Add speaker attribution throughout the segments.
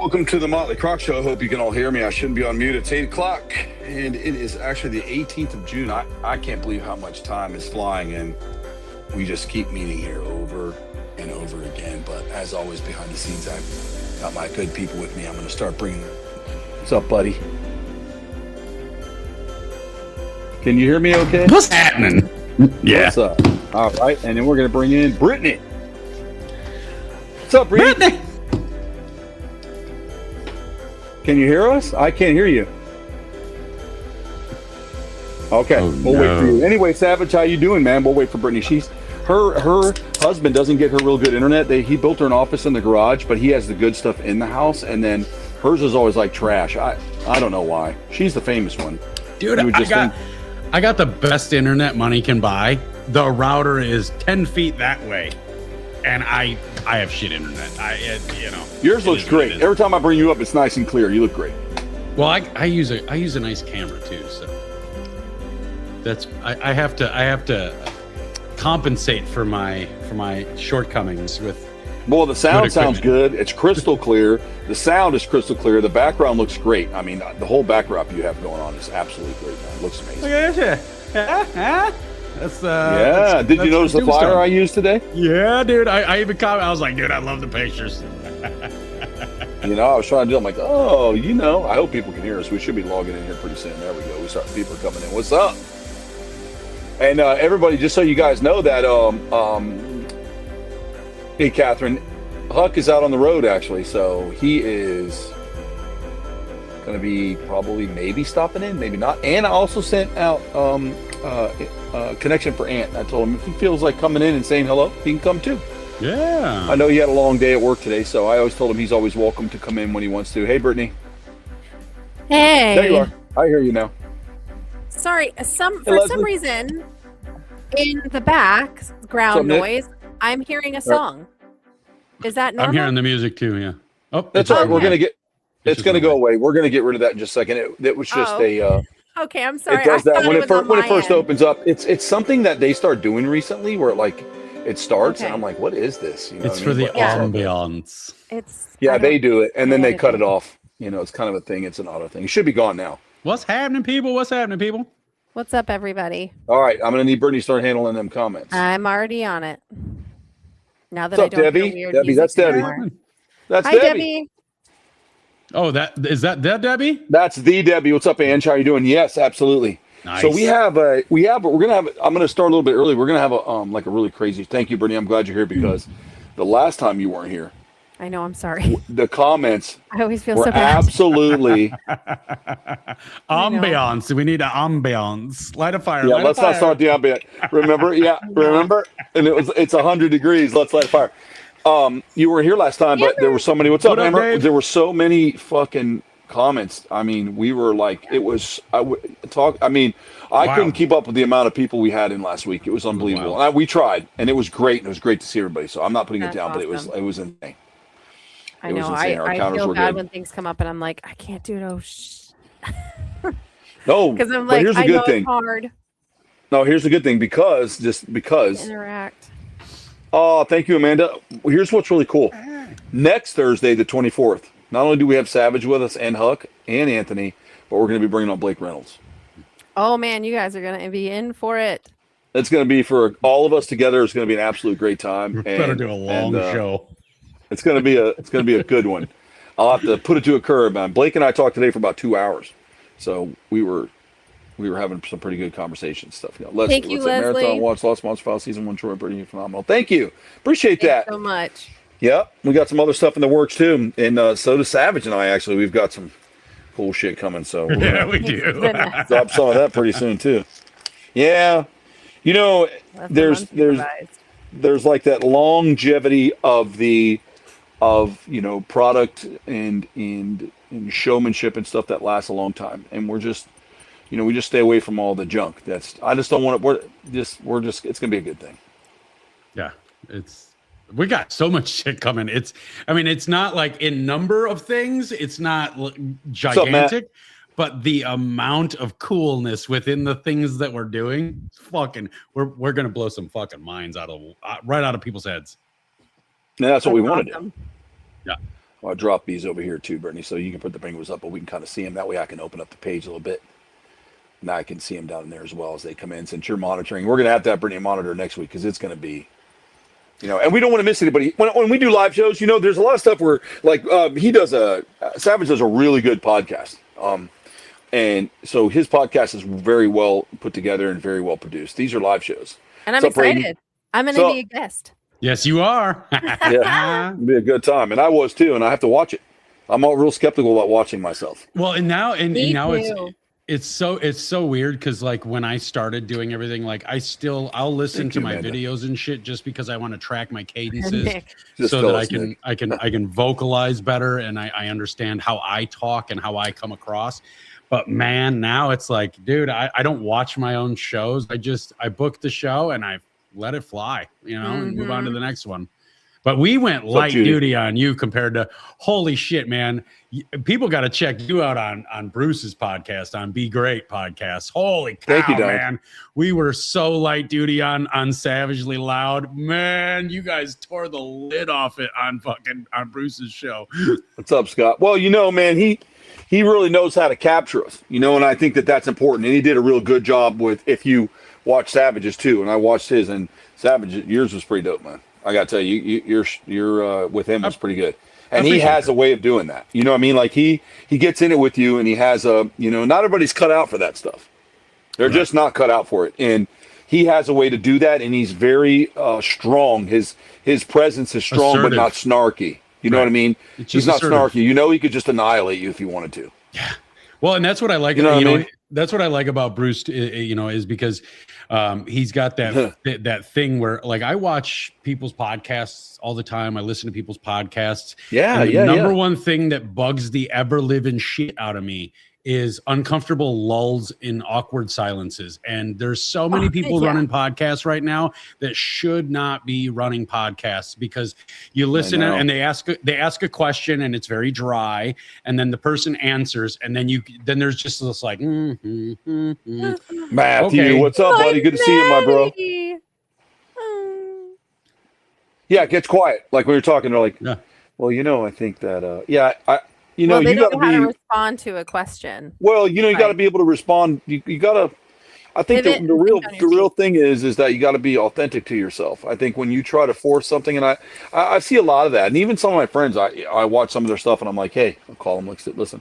Speaker 1: Welcome to the Motley Croc Show. I hope you can all hear me. I shouldn't be on mute. It's 8 o'clock, and it is actually the 18th of June. I can't believe how much time is flying, and we just keep meeting here over and over again. But as always, behind the scenes, I've got my good people with me. I'm going to start bringing them. What's up, buddy? Can you hear me okay?
Speaker 2: What's happening? Yeah.
Speaker 1: What's up? All right, and then we're going to bring in Brittany. What's up, Brittany? Can you hear us? I can't hear you. Okay, we'll wait for you. Anyway, Savage, how you doing, man? We'll wait for Brittany. Her husband doesn't get her real good internet. He built her an office in the garage, but he has the good stuff in the house, and then hers is always like trash. I don't know why. She's the famous one.
Speaker 2: Dude, I got the best internet money can buy. The router is 10 feet that way, and I have shit internet.
Speaker 1: Yours looks great. Every time I bring you up, it's nice and clear. You look great.
Speaker 2: Well, I use a nice camera too, so that's I have to compensate for my shortcomings with.
Speaker 1: Well, the sound sounds good. It's crystal clear. The sound is crystal clear. The background looks great. I mean, the whole backdrop you have going on is absolutely great. It looks amazing. Did you notice the flyer I used today?
Speaker 2: Yeah, dude. I even commented. I was like, dude, I love the pictures.
Speaker 1: I was trying to do. I'm like, I hope people can hear us. We should be logging in here pretty soon. There we go. People are coming in. What's up? And everybody, just so you guys know that, hey, Catherine, Huck is out on the road actually, so he is going to be maybe stopping in, maybe not. And I also sent out connection for Ant. I told him if he feels like coming in and saying hello, he can come too.
Speaker 2: Yeah.
Speaker 1: I know he had a long day at work today, so I always told him he's always welcome to come in when he wants to. Hey, Brittany.
Speaker 3: Hey.
Speaker 1: There you are. I hear you now.
Speaker 3: Sorry, for some reason, in the background noise, I'm hearing a song. Is that normal?
Speaker 2: I'm hearing the music too, yeah.
Speaker 1: Oh, that's all right. We're going to it's going to go away. We're going to get rid of that in just a second. It was just
Speaker 3: okay, I'm sorry.
Speaker 1: It does that when it first opens up. It's something that they start doing recently where it starts and I'm like, what is this?
Speaker 2: It's for the ambiance.
Speaker 1: They do it and then they cut it off. It's kind of a thing. It's an auto thing. It should be gone now.
Speaker 2: What's happening, people? What's
Speaker 3: up, everybody?
Speaker 1: All right, I'm going to need Brittany to start handling them comments.
Speaker 3: I'm already on it. Now that
Speaker 1: What's up, Debbie? That's Debbie. That's
Speaker 3: Debbie.
Speaker 2: Oh, is that Debbie?
Speaker 1: That's the Debbie. What's up, Ange? How are you doing? Yes, absolutely.
Speaker 2: Nice.
Speaker 1: So I'm going to start a little bit early. We're going to have a really crazy. Thank you, Brittany. I'm glad you're here because the last time you weren't here.
Speaker 3: I know. I'm sorry.
Speaker 1: The comments.
Speaker 3: I always feel
Speaker 1: were
Speaker 3: so bad.
Speaker 1: Absolutely.
Speaker 2: Ambiance. We need an ambiance. Light a fire.
Speaker 1: Yeah, let's not start the ambiance. Remember? Yeah, remember? And it's 100 degrees. Let's light a fire. You were here last time, but there were so many. What's up, Amber? There were so many fucking comments. I mean, we were like, it was. I couldn't keep up with the amount of people we had in last week. It was unbelievable. Wow. We tried, and it was great. And it was great to see everybody. So I'm not putting it down,
Speaker 3: awesome.
Speaker 1: But it was insane.
Speaker 3: I know. I feel bad when things come up, and I'm like, I can't do it. Oh,
Speaker 1: no,
Speaker 3: because I'm like,
Speaker 1: here's a
Speaker 3: I
Speaker 1: good
Speaker 3: know
Speaker 1: thing.
Speaker 3: It's hard.
Speaker 1: No, here's the good thing because
Speaker 3: Interact.
Speaker 1: Oh, thank you, Amanda. Well, here's what's really cool. Next Thursday, the 24th, not only do we have Savage with us and Huck and Anthony, but we're going to be bringing on Blake Reynolds.
Speaker 3: Oh, man, you guys are going to be in for it.
Speaker 1: It's going to be for all of us together. It's going to be an absolute great time.
Speaker 2: We better do a long show.
Speaker 1: It's going to be a good one. I'll have to put it to a curb, man. Blake and I talked today for about 2 hours. So we were having some pretty good conversation stuff.
Speaker 3: Thank you, Leslie.
Speaker 1: Marathon Watch Lost Monster File Season 1 Troy, pretty phenomenal. Thank you. Appreciate that.
Speaker 3: Thanks so much.
Speaker 1: Yeah, we got some other stuff in the works too. And so does Savage and I actually. We've got some cool shit coming. So
Speaker 2: we do.
Speaker 1: Drop some of that pretty soon too. Yeah. There's like that longevity of product and showmanship and stuff that lasts a long time. And we're just we just stay away from all the junk. I just don't want it. It's gonna be a good thing.
Speaker 2: Yeah, we got so much shit coming. It's not like in number of things, it's not gigantic, but the amount of coolness within the things that we're doing, we're gonna blow some fucking minds right out of people's heads.
Speaker 1: And that's what we want to do.
Speaker 2: Yeah.
Speaker 1: I'll drop these over here too, Brittany, so you can put the fingers up, but we can kind of see them. That way I can open up the page a little bit. Now I can see them down there as well as they come in. Since you're monitoring, we're going to have Brittany monitor next week because it's going to be, and we don't want to miss anybody. When we do live shows, there's a lot of stuff where, like, Savage does a really good podcast. And so his podcast is very well put together and very well produced. These are live shows.
Speaker 3: And I'm excited. I'm going to be a guest.
Speaker 2: Yes, you are.
Speaker 1: Yeah, it'll be a good time. And I was too, and I have to watch it. I'm all real skeptical about watching myself.
Speaker 2: Well, and now it's so weird because, like, when I started doing everything, like, I'll listen to my videos and shit just because I want to track my cadences so that I can vocalize better and I understand how I talk and how I come across. But man, now it's like, dude, I don't watch my own shows. I book the show and I let it fly, and move on to the next one. But we went light duty on you compared to, holy shit, man. People got to check you out on Bruce's podcast, on Be Great podcast. Holy cow,
Speaker 1: Thank you,
Speaker 2: man. We were so light duty on Savagely Loud. Man, you guys tore the lid off it on Bruce's show.
Speaker 1: What's up, Scott? Well, man, he really knows how to capture us, and I think that's important. And he did a real good job with, if you watch Savage's too, and I watched his, and Savage, yours was pretty dope, man. I got to tell you, you're with him was pretty good. And he has a way of doing that. You know what I mean? Like he gets in it with you, and he has not everybody's cut out for that stuff. They're just not cut out for it. And he has a way to do that, and he's very strong. His presence is strong, assertive, but not snarky. You know what I mean? He's not snarky. He could just annihilate you if he wanted to.
Speaker 2: Yeah. Well, and that's what I like. That's what I like about Bruce, is because he's got that thing where, like, I watch people's podcasts all the time. I listen to people's podcasts. The number one thing that bugs the ever living shit out of me is uncomfortable lulls in awkward silences. And there's so many people running podcasts right now that should not be running podcasts, because you listen and they ask a question and it's very dry, and then the person answers, and then there's just this like
Speaker 1: Matthew, okay. What's up, buddy? Good to see you, my bro. Yeah, it gets quiet. Like when you're talking, they're like, well, I think that they
Speaker 3: don't
Speaker 1: you got
Speaker 3: know how to respond to a question.
Speaker 1: Well, you got to be able to respond. You got to. I think the real thing is that you got to be authentic to yourself. I think when you try to force something, and I see a lot of that, and even some of my friends, I watch some of their stuff, and I'm like, hey, I'll call them. Like, listen,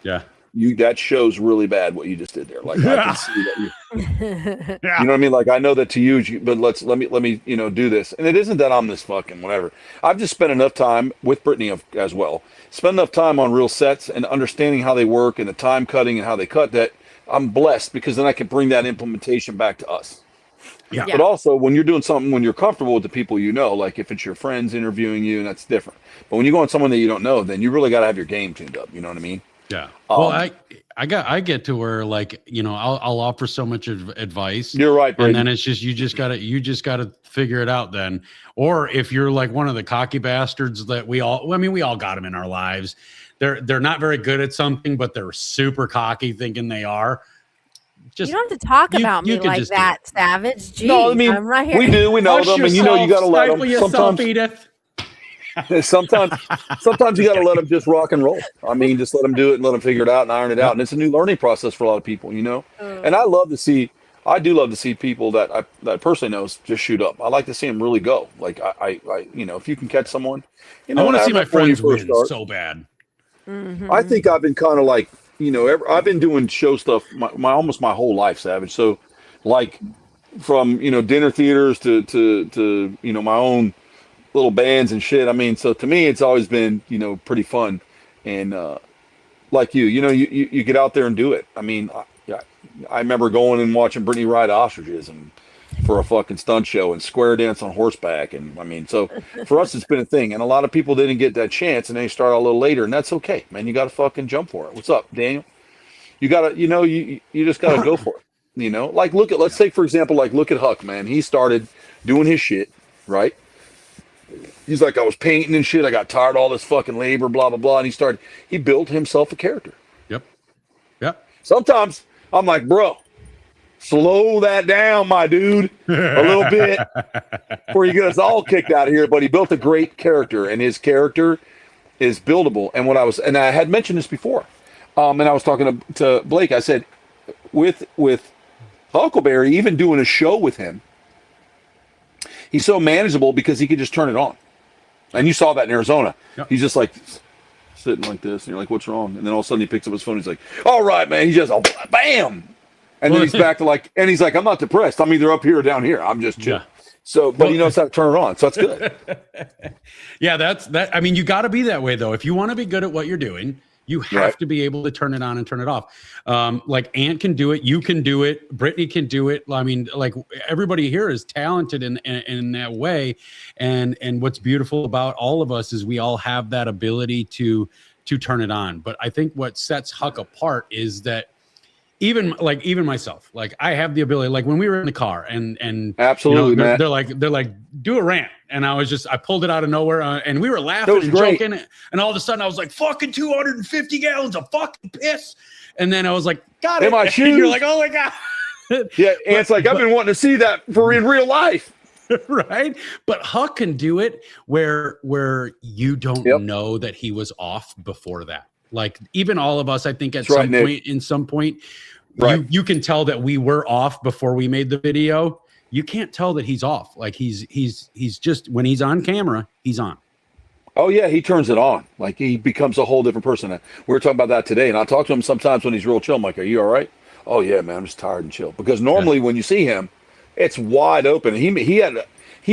Speaker 1: that shows really bad what you just did there. Like, I can see that you know what I mean? Like, I know that to you, but let me do this. And it isn't that I'm this fucking whatever. I've just spent enough time with Brittany as well. Spend enough time on real sets and understanding how they work and the time cutting and how they cut, that I'm blessed, because then I can bring that implementation back to us. Yeah. But also, when you're doing something, when you're comfortable with the people, like if it's your friends interviewing you, and that's different. But when you go on someone that you don't know, then you really got to have your game tuned up. You know what I mean?
Speaker 2: Yeah. Well, I get to where, like, I'll offer so much advice.
Speaker 1: You're right, Brady.
Speaker 2: And then it's just you just gotta figure it out then. Or if you're like one of the cocky bastards that we all got them in our lives. They're not very good at something, but they're super cocky, thinking they are.
Speaker 3: You don't have to talk about me like that, Savage. Jeez,
Speaker 1: no, I mean,
Speaker 3: I'm right here.
Speaker 1: we know them, and you got to let them.
Speaker 2: Yourself, Edith.
Speaker 1: sometimes you got to let them just rock and roll. I mean, just let them do it and let them figure it out and iron it out. And it's a new learning process for a lot of people, And I do love to see people that I personally know just shoot up. I like to see them really go. Like I if you can catch someone,
Speaker 2: I want to see my friends win so bad.
Speaker 3: Mm-hmm.
Speaker 1: I think I've been kind of like, I've been doing show stuff almost my whole life, Savage. So, like, from dinner theaters to my own little bands and shit. I mean, so to me, it's always been pretty fun, and like you get out there and do it. I mean, I remember going and watching Brittany ride ostriches and for a fucking stunt show and square dance on horseback, and I mean, so for us, it's been a thing, and a lot of people didn't get that chance, and they start a little later, and that's okay, man. You got to fucking jump for it. What's up, Daniel? You gotta, you just gotta go for it. Like let's say, for example, look at Huck, man. He started doing his shit, right? He's like, I was painting and shit. I got tired of all this fucking labor, blah, blah, blah. And he built himself a character.
Speaker 2: Yep.
Speaker 1: Sometimes I'm like, bro, slow that down, my dude, a little bit before you get us all kicked out of here. But he built a great character, and his character is buildable. And I had mentioned this before, and I was talking to Blake. I said, with Huckleberry, even doing a show with him, he's so manageable because he could just turn it on. And you saw that in Arizona. Yep. He's just like sitting like this, and you're like, "What's wrong?" And then all of a sudden he picks up his phone. He's like, "All right, man." He just bam, and then he's back to like, and he's like, "I'm not depressed. I'm either up here or down here. I'm just chill." Yeah. So, but he knows how to turn it on, so that's good.
Speaker 2: Yeah, that's that. I mean, you got to be that way though. If you want to be good at what you're doing, you have to be able to turn it on and turn it off. Like Ant can do it, you can do it, Brittany can do it. I mean, like everybody here is talented in that way. And what's beautiful about all of us is we all have that ability to turn it on. But I think what sets Huck apart is that even myself, like I have the ability, like when we were in the car and
Speaker 1: absolutely,
Speaker 2: they're like, do a rant. And I pulled it out of nowhere and we were laughing and joking. And all of a sudden I was like, fucking 250 gallons of fucking piss. And then I was like, got it.
Speaker 1: My shoes.
Speaker 2: And you're like, oh my God.
Speaker 1: Yeah. And it's like, I've been wanting to see that for in real life.
Speaker 2: Right. But Huck can do it where you don't know that he was off before that. Like even all of us, I think at some point, you can tell that we were off before we made the video. You can't tell that he's off. Like he's just, when he's on camera, he's on.
Speaker 1: Oh yeah, he turns it on. Like he becomes a whole different person. We were talking about that today, and I talk to him sometimes when he's real chill. I'm like, "Are you all right?" "Oh yeah, man, I'm just tired and chill." Because normally when you see him, it's wide open. He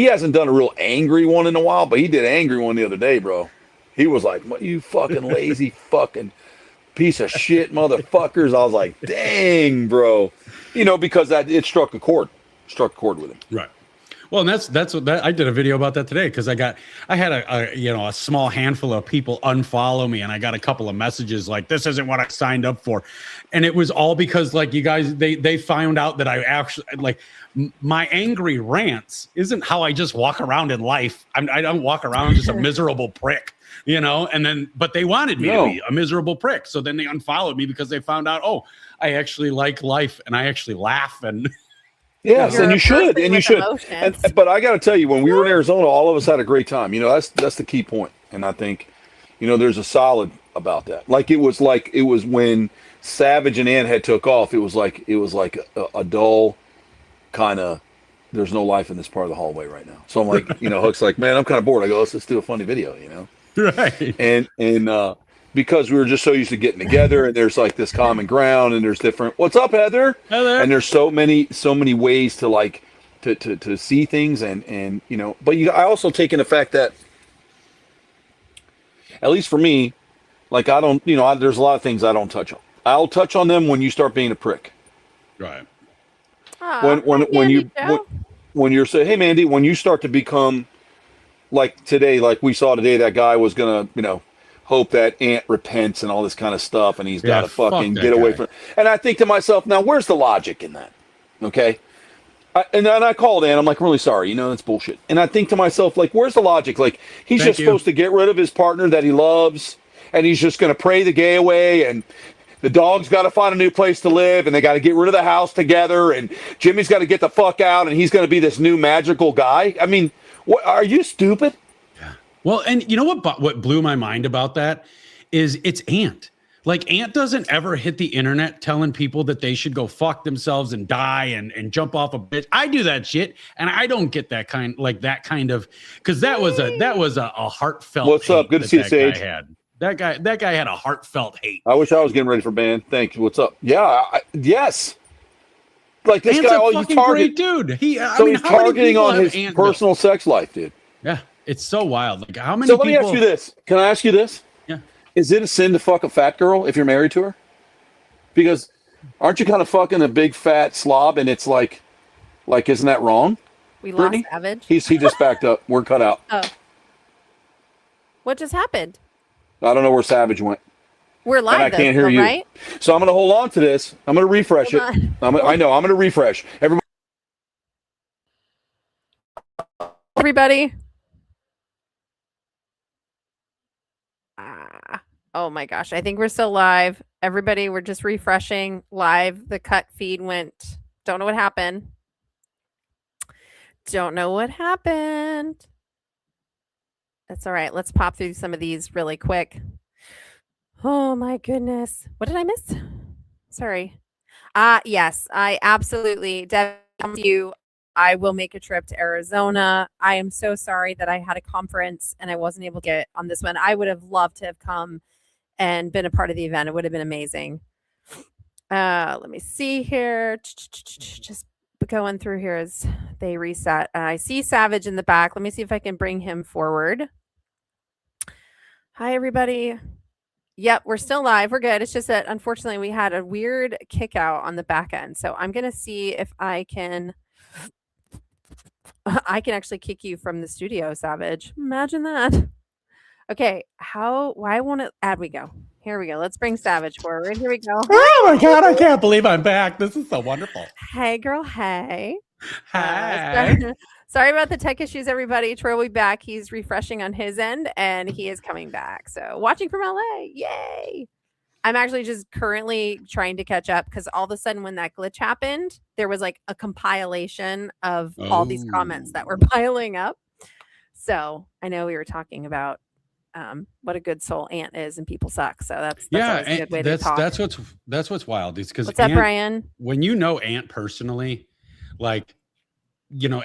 Speaker 1: hasn't done a real angry one in a while, but he did an angry one the other day, bro. He was like, "You fucking lazy fucking piece of shit motherfuckers." I was like, "Dang, bro," because it struck a chord with him.
Speaker 2: Right. Well, and that's what I did a video about that today because I had a small handful of people unfollow me, and I got a couple of messages like, "This isn't what I signed up for," and it was all because like you guys they found out that I actually like my angry rants isn't how I just walk around in life. I don't walk around just a miserable prick. But they wanted me to be a miserable prick. So then they unfollowed me because they found out, I actually like life and I actually laugh. And
Speaker 1: yes, and you should. But I got to tell you, when we were in Arizona, all of us had a great time. That's the key point. And I think, there's a solid about that. Like it was when Savage and Ant had took off. It was like a dull kind of, there's no life in this part of the hallway right now. So I'm like, Hook's like, "Man, I'm kind of bored." I go, let's do a funny video,
Speaker 2: Right.
Speaker 1: And because we were just so used to getting together, and there's like this common ground, and there's different. What's up, Heather?
Speaker 2: Hello.
Speaker 1: And there's so many ways to like to see things, and But I also take in the fact that, at least for me, like I don't, there's a lot of things I don't touch on. I'll touch on them when you start being a prick.
Speaker 2: Right.
Speaker 1: When you're saying, "Hey, Mandy," when you start to become like today, like we saw today, that guy was gonna, hope that Ant repents and all this kind of stuff, and he's got to fucking get away from it. And I think to myself, now where's the logic in that? Okay. And then I called Ant. I'm like, "I'm really sorry. That's bullshit." And I think to myself, like, where's the logic? Like, he's supposed to get rid of his partner that he loves, and he's just going to pray the gay away, and the dog's got to find a new place to live, and they got to get rid of the house together, and Jimmy's got to get the fuck out, and he's going to be this new magical guy. I mean, what, are you stupid?
Speaker 2: Yeah. Well, and you know what blew my mind about that is it's Ant. Like Ant doesn't ever hit the internet telling people that they should go fuck themselves and die and jump off a bitch. I do that shit, and I don't get that kind of, because that was a heartfelt.
Speaker 1: What's up? Good to see you, Sage.
Speaker 2: That guy had a heartfelt hate.
Speaker 1: I wish I was getting ready for band. Thanks. What's up? Yeah. Yes. Like this
Speaker 2: Ant's
Speaker 1: guy,
Speaker 2: a fucking great dude. He's
Speaker 1: targeting on his personal sex life, dude.
Speaker 2: Yeah, it's so wild. Like how many?
Speaker 1: So let me ask you this. Can I ask you this?
Speaker 2: Yeah.
Speaker 1: Is it a sin to fuck a fat girl if you're married to her? Because aren't you kind of fucking a big fat slob? And it's like, isn't that wrong?
Speaker 3: We
Speaker 1: Brittany?
Speaker 3: lost Savage.
Speaker 1: He just backed up. We're cut out.
Speaker 3: Oh. What just happened?
Speaker 1: I don't know where Savage went.
Speaker 3: We're live.
Speaker 1: And I can't hear you.
Speaker 3: Right?
Speaker 1: So I'm going to hold on to this. I'm going to refresh it. I know. I'm going to refresh.
Speaker 3: Everybody. Oh my gosh. I think we're still live. Everybody, we're just refreshing live. The cut feed went. Don't know what happened. That's all right. Let's pop through some of these really quick. Oh my goodness. What did I miss? Sorry. Yes, I absolutely you. I will make a trip to Arizona. I am so sorry that I had a conference and I wasn't able to get on this one. I would have loved to have come and been a part of the event. It would have been amazing. Let me see here. Just going through here as they reset. I see Savage in the back. Let me see if I can bring him forward. Hi, everybody. Yep, we're still live. We're good. It's just that unfortunately we had a weird kick out on the back end. So I'm going to see if I can actually kick you from the studio, Savage. Imagine that. Okay, why won't it we go. Here we go. Let's bring Savage forward. Here we go.
Speaker 2: Oh my God, I can't believe I'm back. This is so wonderful.
Speaker 3: Hey, girl. Hey.
Speaker 2: Hi.
Speaker 3: Sorry about the tech issues, everybody. Troy will be back. He's refreshing on his end, and he is coming back. So watching from LA. Yay. I'm actually just currently trying to catch up because all of a sudden when that glitch happened, there was like a compilation of all these comments that were piling up. So I know we were talking about what a good soul Ant is and people suck. So that's a good way to talk.
Speaker 2: That's what's wild. It's because
Speaker 3: what's up, Brian?
Speaker 2: When you know Ant personally, like, you know,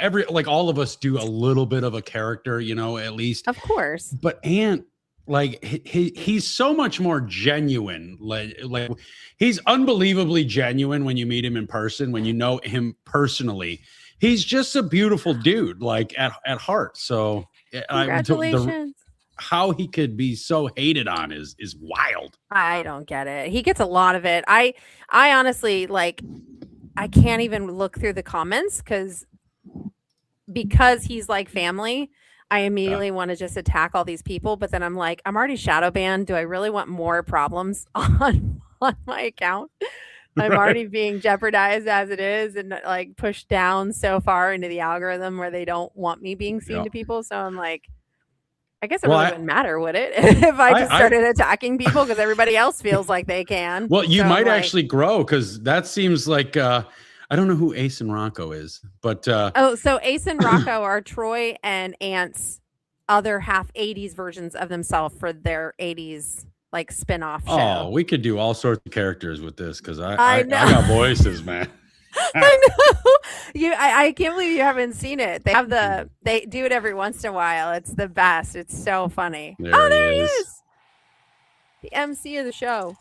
Speaker 2: all of us do a little bit of a character, you know, at least.
Speaker 3: Of course.
Speaker 2: But Ant, like, he's so much more genuine. Like he's unbelievably genuine when you meet him in person, when you know him personally. He's just a beautiful dude, like at heart. So
Speaker 3: congratulations.
Speaker 2: How he could be so hated on is wild.
Speaker 3: I don't get it. He gets a lot of it. I honestly, like, I can't even look through the comments because he's like family. I immediately want to just attack all these people, but then I'm like, I'm already shadow banned. Do I really want more problems on my account? I'm already being jeopardized as it is and like pushed down so far into the algorithm where they don't want me being seen to people. So I'm like, I guess it really wouldn't matter, would it? If I just started attacking people because everybody else feels like they can.
Speaker 2: Well, you might actually grow because that seems like I don't know who Ace and Rocco is, but
Speaker 3: so Ace and Rocco are Troy and Ant's other half 80s versions of themselves for their 80s like spin-off show.
Speaker 2: Oh, we could do all sorts of characters with this because I got voices, man.
Speaker 3: I know. I can't believe you haven't seen it. They do it every once in a while. It's the best. It's so funny. There he is. The MC of the show.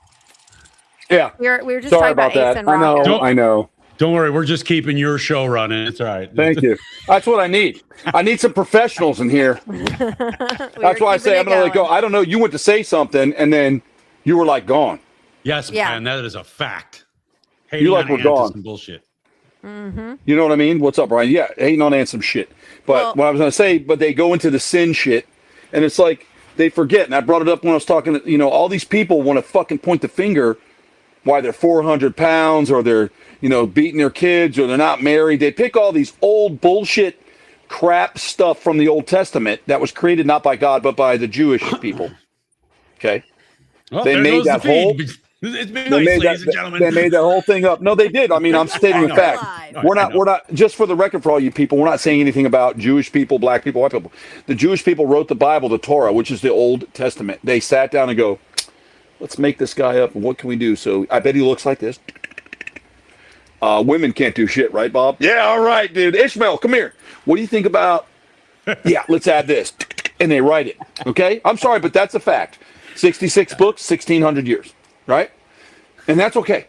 Speaker 1: Yeah.
Speaker 3: We were just talking about Ace and Rocco.
Speaker 1: I know.
Speaker 2: Don't worry, we're just keeping your show running. It's all right.
Speaker 1: Thank you. That's what I need. I need some professionals in here. That's why I say I'm going to let go. I don't know. You went to say something, and then you were like gone.
Speaker 2: Yes, man, that is a fact.
Speaker 1: You like we're gone.
Speaker 2: Some bullshit.
Speaker 3: Mm-hmm.
Speaker 1: You know what I mean? What's up, Brian? Yeah, hating on Ant some shit. But what I was going to say, but they go into the sin shit, and it's like they forget. And I brought it up when I was talking to, all these people want to fucking point the finger why they're 400 pounds or they're, beating their kids or they're not married. They pick all these old bullshit crap stuff from the Old Testament that was created not by God, but by the Jewish people. Okay?
Speaker 2: Well, they made that whole... It's been nice, ladies and gentlemen.
Speaker 1: They made that whole thing up. No, they did. I mean, I'm stating the fact. We're not, just for the record for all you people, we're not saying anything about Jewish people, black people, white people. The Jewish people wrote the Bible, the Torah, which is the Old Testament. They sat down and go, let's make this guy up, and what can we do? So I bet he looks like this. Women can't do shit, right, Bob? Yeah, all right, dude. Ishmael, come here. What do you think about, let's add this. And they write it, okay? I'm sorry, but that's a fact. 66 books, 1,600 years, right? And that's okay.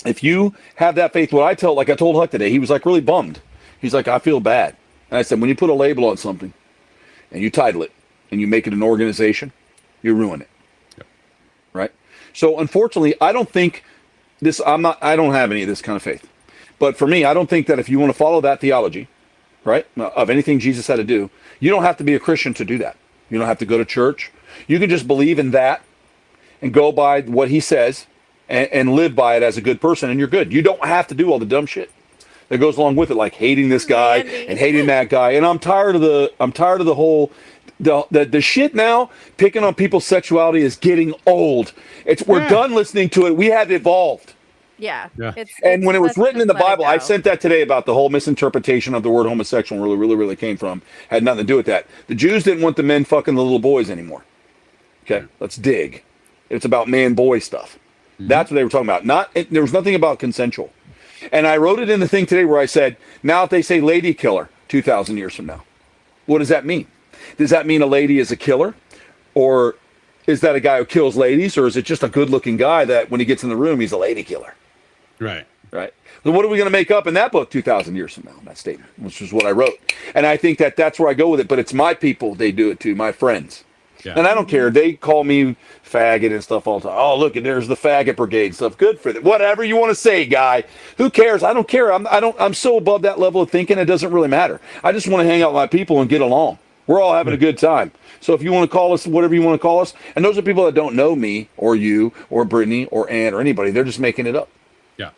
Speaker 1: If you have that faith, like I told Huck today, he was like really bummed. He's like, I feel bad. And I said, when you put a label on something and you title it and you make it an organization, you ruin it. Right? So unfortunately, I don't think I don't have any of this kind of faith. But for me, I don't think that if you want to follow that theology, right, of anything Jesus had to do, you don't have to be a Christian to do that. You don't have to go to church. You can just believe in that and go by what he says and live by it as a good person, and you're good. You don't have to do all the dumb shit that goes along with it, like hating this guy and hating that guy. And I'm tired of the whole the shit now. Picking on people's sexuality is getting old. We're done listening to it. We have evolved.
Speaker 3: Yeah.
Speaker 2: Yeah.
Speaker 1: And when it was written in the
Speaker 3: let it
Speaker 1: Bible, I
Speaker 3: go.
Speaker 1: sent that today about the whole misinterpretation of the word homosexual really came from. Had nothing to do with that. The Jews didn't want the men fucking the little boys anymore. Okay, let's dig. It's about man-boy stuff. That's what they were talking about. There was nothing about consensual. And I wrote it in the thing today where I said, now if they say lady killer 2,000 years from now, what does that mean? Does that mean a lady is a killer? Or is that a guy who kills ladies? Or is it just a good-looking guy that when he gets in the room, he's a lady killer?
Speaker 2: Right.
Speaker 1: Right. So what are we going to make up in that book 2,000 years from now, that statement, which is what I wrote. And I think that's where I go with it. But it's my people they do it to, my friends. Yeah. And I don't care. They call me faggot and stuff all the time. Oh, look, and there's the faggot brigade stuff. Good for them. Whatever you want to say, guy. Who cares? I don't care. I'm so above that level of thinking, it doesn't really matter. I just want to hang out with my people and get along. We're all having a good time. So if you want to call us whatever you want to call us, and those are people that don't know me or you or Brittany or Ann or anybody, they're just making it up.
Speaker 2: Yeah.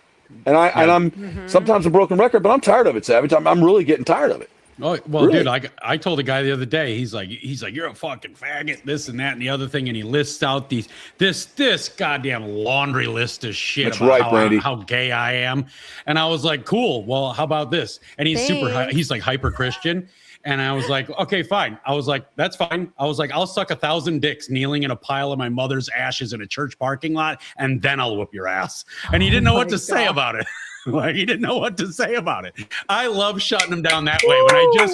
Speaker 1: And I'm sometimes a broken record, but I'm tired of it, Savage. I'm really getting tired of it.
Speaker 2: Oh, well,
Speaker 1: really?
Speaker 2: Dude, I told a guy the other day, he's like, you're a fucking faggot, this and that and the other thing, and he lists out this goddamn laundry list of shit.
Speaker 1: That's
Speaker 2: about
Speaker 1: right,
Speaker 2: how gay I am. And I was like, cool. Well, how about this? And he's he's like hyper Christian. And I was like, okay, fine. I was like, that's fine. I was like, I'll suck 1,000 dicks kneeling in a pile of my mother's ashes in a church parking lot, and then I'll whoop your ass. And he didn't know what to say about it. Like, he didn't know what to say about it. I love shutting them down that way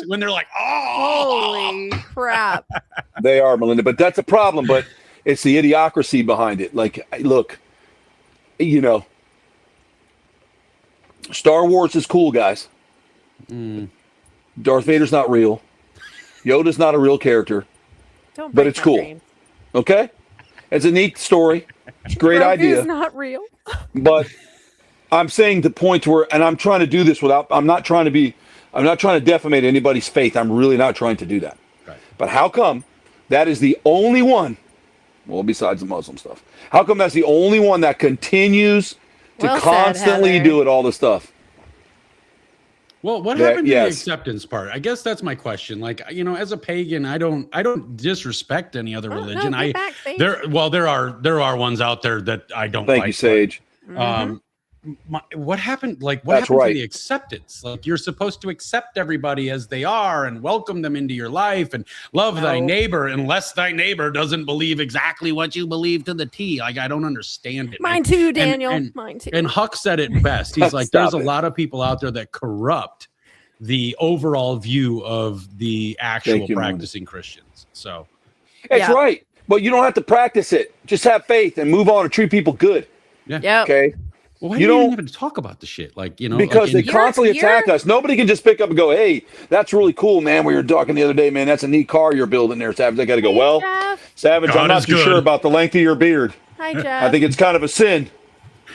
Speaker 2: when they're like, oh,
Speaker 3: holy crap.
Speaker 1: They are, Melinda, but that's a problem. But it's the idiocracy behind it. Like, look, Star Wars is cool, guys. Darth Vader's not real. Yoda's not a real character, but it's cool.
Speaker 3: Dreams.
Speaker 1: Okay, it's a neat story. It's a great idea.
Speaker 3: It's not real.
Speaker 1: But I'm saying the point where, and I'm trying to do this without. I'm not trying to defamate anybody's faith. I'm really not trying to do that.
Speaker 2: Right.
Speaker 1: But how come that is the only one? Well, besides the Muslim stuff, how come that's the only one that continues to constantly do it? All the stuff.
Speaker 2: Well, what happened to the acceptance part? I guess that's my question. Like, as a pagan, I don't disrespect any other religion.
Speaker 3: No,
Speaker 2: there are ones out there that I don't
Speaker 1: like.
Speaker 2: Thank
Speaker 1: you, Sage.
Speaker 2: What happened? Like, what happened to the acceptance? Like, you're supposed to accept everybody as they are and welcome them into your life and love thy neighbor, unless thy neighbor doesn't believe exactly what you believe to the T. Like, I don't understand it.
Speaker 3: Mine too, Daniel. Mine too.
Speaker 2: And Huck said it best. He's like, there's a lot of people out there that corrupt the overall view of the actual practicing Christians. So
Speaker 1: it's right. But you don't have to practice it. Just have faith and move on and treat people good.
Speaker 2: Yeah.
Speaker 1: Okay.
Speaker 2: Well, why do you even talk about the shit? Like,
Speaker 1: because they constantly attack us. Nobody can just pick up and go, hey, that's really cool, man. We were talking the other day, man. That's a neat car you're building there, Savage. I got to go, well,
Speaker 3: Jeff.
Speaker 1: Savage, I'm not too sure about the length of your beard.
Speaker 3: Hi, Jeff.
Speaker 1: I think it's kind of a sin.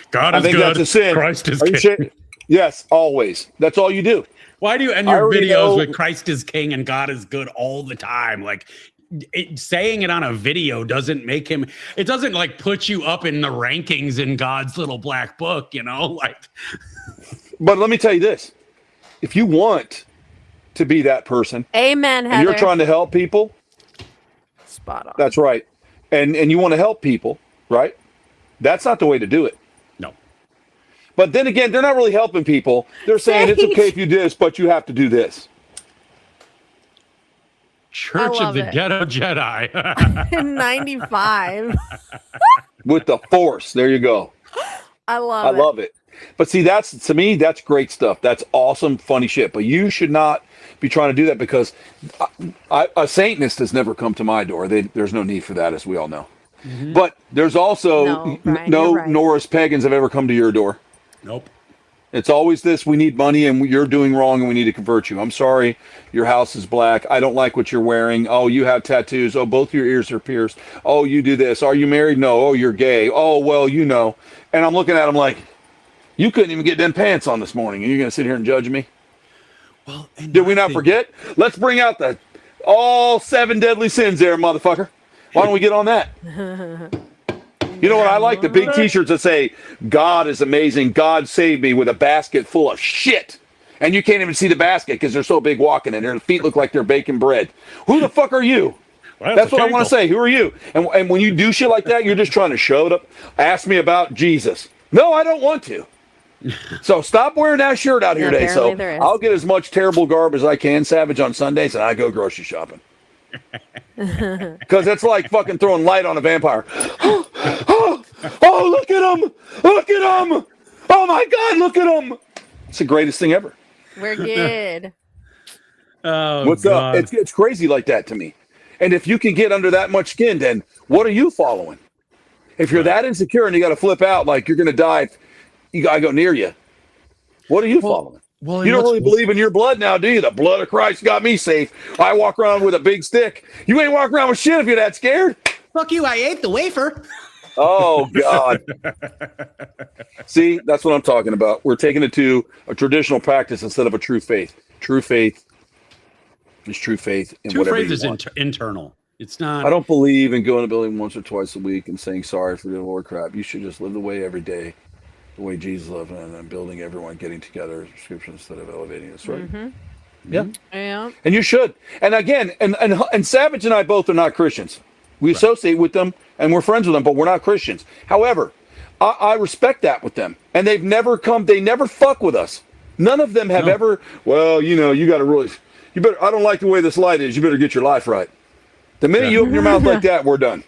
Speaker 2: God is good. I think that's a sin. Christ is king.
Speaker 1: Yes, always. That's all you do.
Speaker 2: Why do you end your videos with Christ is king and God is good all the time? Like, saying it on a video doesn't make him, it doesn't like put you up in the rankings in God's little black book, like.
Speaker 1: But let me tell you this. If you want to be that person,
Speaker 3: amen, Heather.
Speaker 1: And you're trying to help people,
Speaker 3: spot on.
Speaker 1: That's right. And you want to help people, right? That's not the way to do it.
Speaker 2: No.
Speaker 1: But then again, they're not really helping people. They're saying it's okay if you do this, but you have to do this.
Speaker 2: Church of the Ghetto Jedi.
Speaker 3: In 95.
Speaker 1: With the Force. There you go.
Speaker 3: I love it.
Speaker 1: But see, to me, that's great stuff. That's awesome, funny shit. But you should not be trying to do that because a Satanist has never come to my door. There's no need for that, as we all know. Mm-hmm. But there's also no Norris pagans have ever come to your door.
Speaker 2: Nope.
Speaker 1: It's always this, we need money and you're doing wrong and we need to convert you. I'm sorry, your house is black. I don't like what you're wearing. Oh, you have tattoos. Oh, both your ears are pierced. Oh, you do this. Are you married? No. Oh, you're gay. Oh, well, And I'm looking at him like, you couldn't even get them pants on this morning and you're going to sit here and judge me?
Speaker 2: Well,
Speaker 1: did we not forget? Let's bring out all 7 deadly sins there, motherfucker. Why don't we get on that? You know what I like? The big t-shirts that say, God is amazing. God saved me, with a basket full of shit. And you can't even see the basket because they're so big walking in there. The feet look like they're baking bread. Who the fuck are you? Well, that's what I want to say. Who are you? And when you do shit like that, you're just trying to show it up. Ask me about Jesus. No, I don't want to. So stop wearing that shirt out here today. So I'll get as much terrible garb as I can, Savage, on Sundays, and I go grocery shopping. Because it's like fucking throwing light on a vampire. Oh, look at him! Look at him! Oh my God, look at him! It's the greatest thing ever.
Speaker 3: We're good.
Speaker 1: What's up? It's crazy like that to me. And if you can get under that much skin, then what are you following? If you're that insecure and you got to flip out like you're going to die if you got to go near you, what are you following?
Speaker 2: Well,
Speaker 1: you don't really believe in your blood now, do you? The blood of Christ got me safe. I walk around with a big stick. You ain't walking around with shit if you're that scared.
Speaker 4: Fuck you, I ate the wafer.
Speaker 1: Oh, God. See, that's what I'm talking about. We're taking it to a traditional practice instead of a true faith. True faith is true faith in
Speaker 2: true
Speaker 1: whatever
Speaker 2: faith
Speaker 1: you
Speaker 2: is
Speaker 1: want.
Speaker 2: Internal. It's not.
Speaker 1: I don't believe in going to the building once or twice a week and saying sorry for the Lord crap. You should just live the way every day, the way Jesus lived, and then building everyone, getting together, scripture instead of elevating us, right?
Speaker 3: Mm-hmm.
Speaker 1: Yeah.
Speaker 3: Yeah.
Speaker 1: And you should. And again, and Savage and I both are not Christians. We associate with them and we're friends with them, but we're not Christians. However, I respect that with them. And they never fuck with us. None of them have ever, well, you know, you got to really, you better, I don't like the way this light is. You better get your life right. The minute you open your mouth like that, we're done.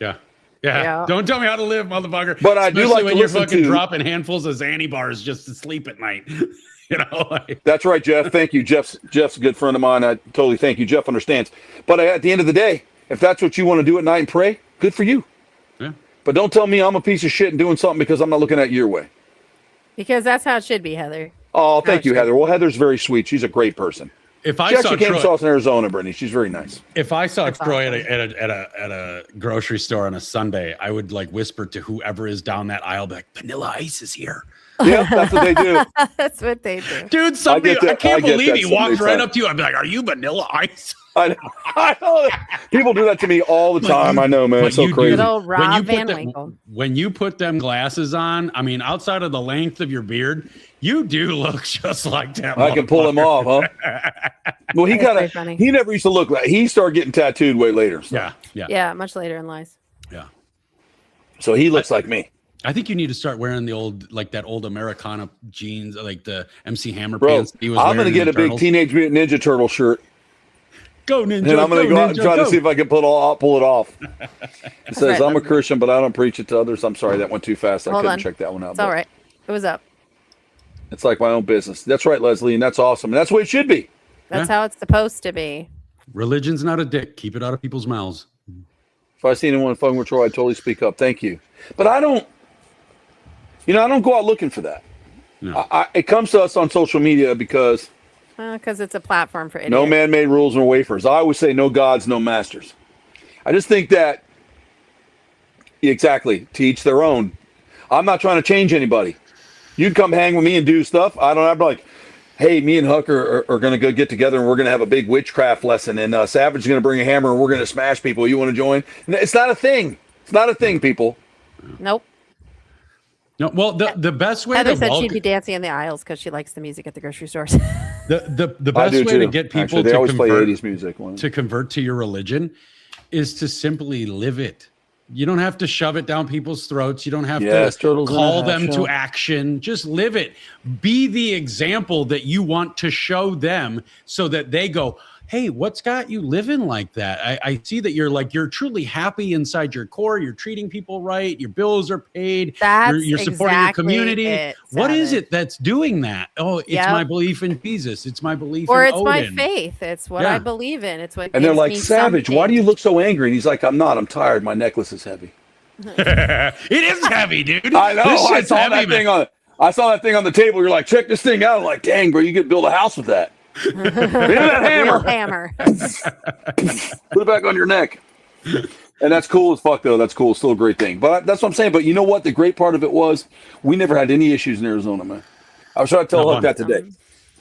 Speaker 2: Yeah. Don't tell me how to live, motherfucker.
Speaker 1: But I do like
Speaker 2: when
Speaker 1: to
Speaker 2: you're
Speaker 1: listen
Speaker 2: fucking
Speaker 1: to
Speaker 2: dropping handfuls of Xanny bars just to sleep at night. You know, like.
Speaker 1: That's right, Jeff. Thank you. Jeff's a good friend of mine. I totally thank you. Jeff understands. But at the end of the day, if that's what you want to do at night and pray, good for you.
Speaker 2: Yeah.
Speaker 1: But don't tell me I'm a piece of shit and doing something because I'm not looking at your way.
Speaker 3: Because that's how it should be, Heather.
Speaker 1: Oh, thank you, Heather. Well, Heather's very sweet. She's a great person.
Speaker 2: If I
Speaker 1: she
Speaker 2: saw
Speaker 1: actually came
Speaker 2: Troy,
Speaker 1: to us in Arizona, Brittany. She's very nice.
Speaker 2: If I saw Troy at a grocery store on a Sunday, I would like whisper to whoever is down that aisle, be like, Vanilla Ice is here.
Speaker 1: Yeah, that's what they do.
Speaker 3: That's what they do.
Speaker 2: Dude, I can't believe he walked right up to you. I'd be like, are you Vanilla Ice?
Speaker 1: I know. People do that to me all the time. I know, man. It's so crazy.
Speaker 3: Good old Rob Van Winkle.
Speaker 2: When you put them glasses on, I mean, outside of the length of your beard, you do look just like that.
Speaker 1: I can pull him off, huh? Well, he never used to look like, he started getting tattooed way later. So.
Speaker 3: Yeah, much later in life.
Speaker 2: Yeah.
Speaker 1: So he looks like me.
Speaker 2: I think you need to start wearing the old, like that old Americana jeans, like the MC Hammer pants.
Speaker 1: He was I'm going to get a big Teenage Mutant Ninja Turtle shirt.
Speaker 2: Go Ninja!
Speaker 1: And I'm going to go out and try
Speaker 2: to
Speaker 1: see if I can pull it off. It says, I'm a Christian, but I don't preach it to others. I'm sorry, that went too fast. I couldn't check that one out.
Speaker 3: It's all right. It was up.
Speaker 1: It's like my own business. That's right, Leslie, and that's awesome. And that's the way it should be.
Speaker 3: That's how it's supposed to be.
Speaker 2: Religion's not a dick. Keep it out of people's mouths.
Speaker 1: If I see anyone fucking with Troy, I totally speak up. Thank you. But I don't go out looking for that. No. It comes to us on social media because
Speaker 3: it's a platform for idiots.
Speaker 1: No man-made rules nor wafers. I always say no gods, no masters. I just think that, exactly, to each their own. I'm not trying to change anybody. You'd come hang with me and do stuff. I'm like, hey, me and Huck are going to go get together and we're going to have a big witchcraft lesson. And Savage is going to bring a hammer and we're going to smash people. You want to join? It's not a thing. It's not a thing, people.
Speaker 3: Nope.
Speaker 2: No, well, the best way
Speaker 3: Heather said she'd be dancing in the aisles because she likes the music at the grocery stores.
Speaker 2: The best way to get people
Speaker 1: Actually, they always play 80s music.
Speaker 2: To convert to your religion is to simply live it. You don't have to shove it down people's throats. You don't have to call them to action. Just live it. Be the example that you want to show them so that they go, hey, what's got you living like that? I see that you're truly happy inside your core. You're treating people right. Your bills are paid. You're supporting your community. What is it that's doing that? Oh, it's my belief in Jesus. It's my belief in Odin.
Speaker 3: My faith. It's what I believe in. It's what
Speaker 1: and they're like, Savage, why do you look so angry? And he's like, I'm not. I'm tired. My necklace is heavy.
Speaker 2: It is heavy, dude.
Speaker 1: I know. I saw that thing on the table. You're like, check this thing out. I'm like, dang, bro, you could build a house with that. that hammer. Put it back on your neck. And that's cool as fuck, though. That's cool. It's still a great thing. But that's what I'm saying. But you know what? The great part of it was we never had any issues in Arizona, man. I was trying to tell Huck that today.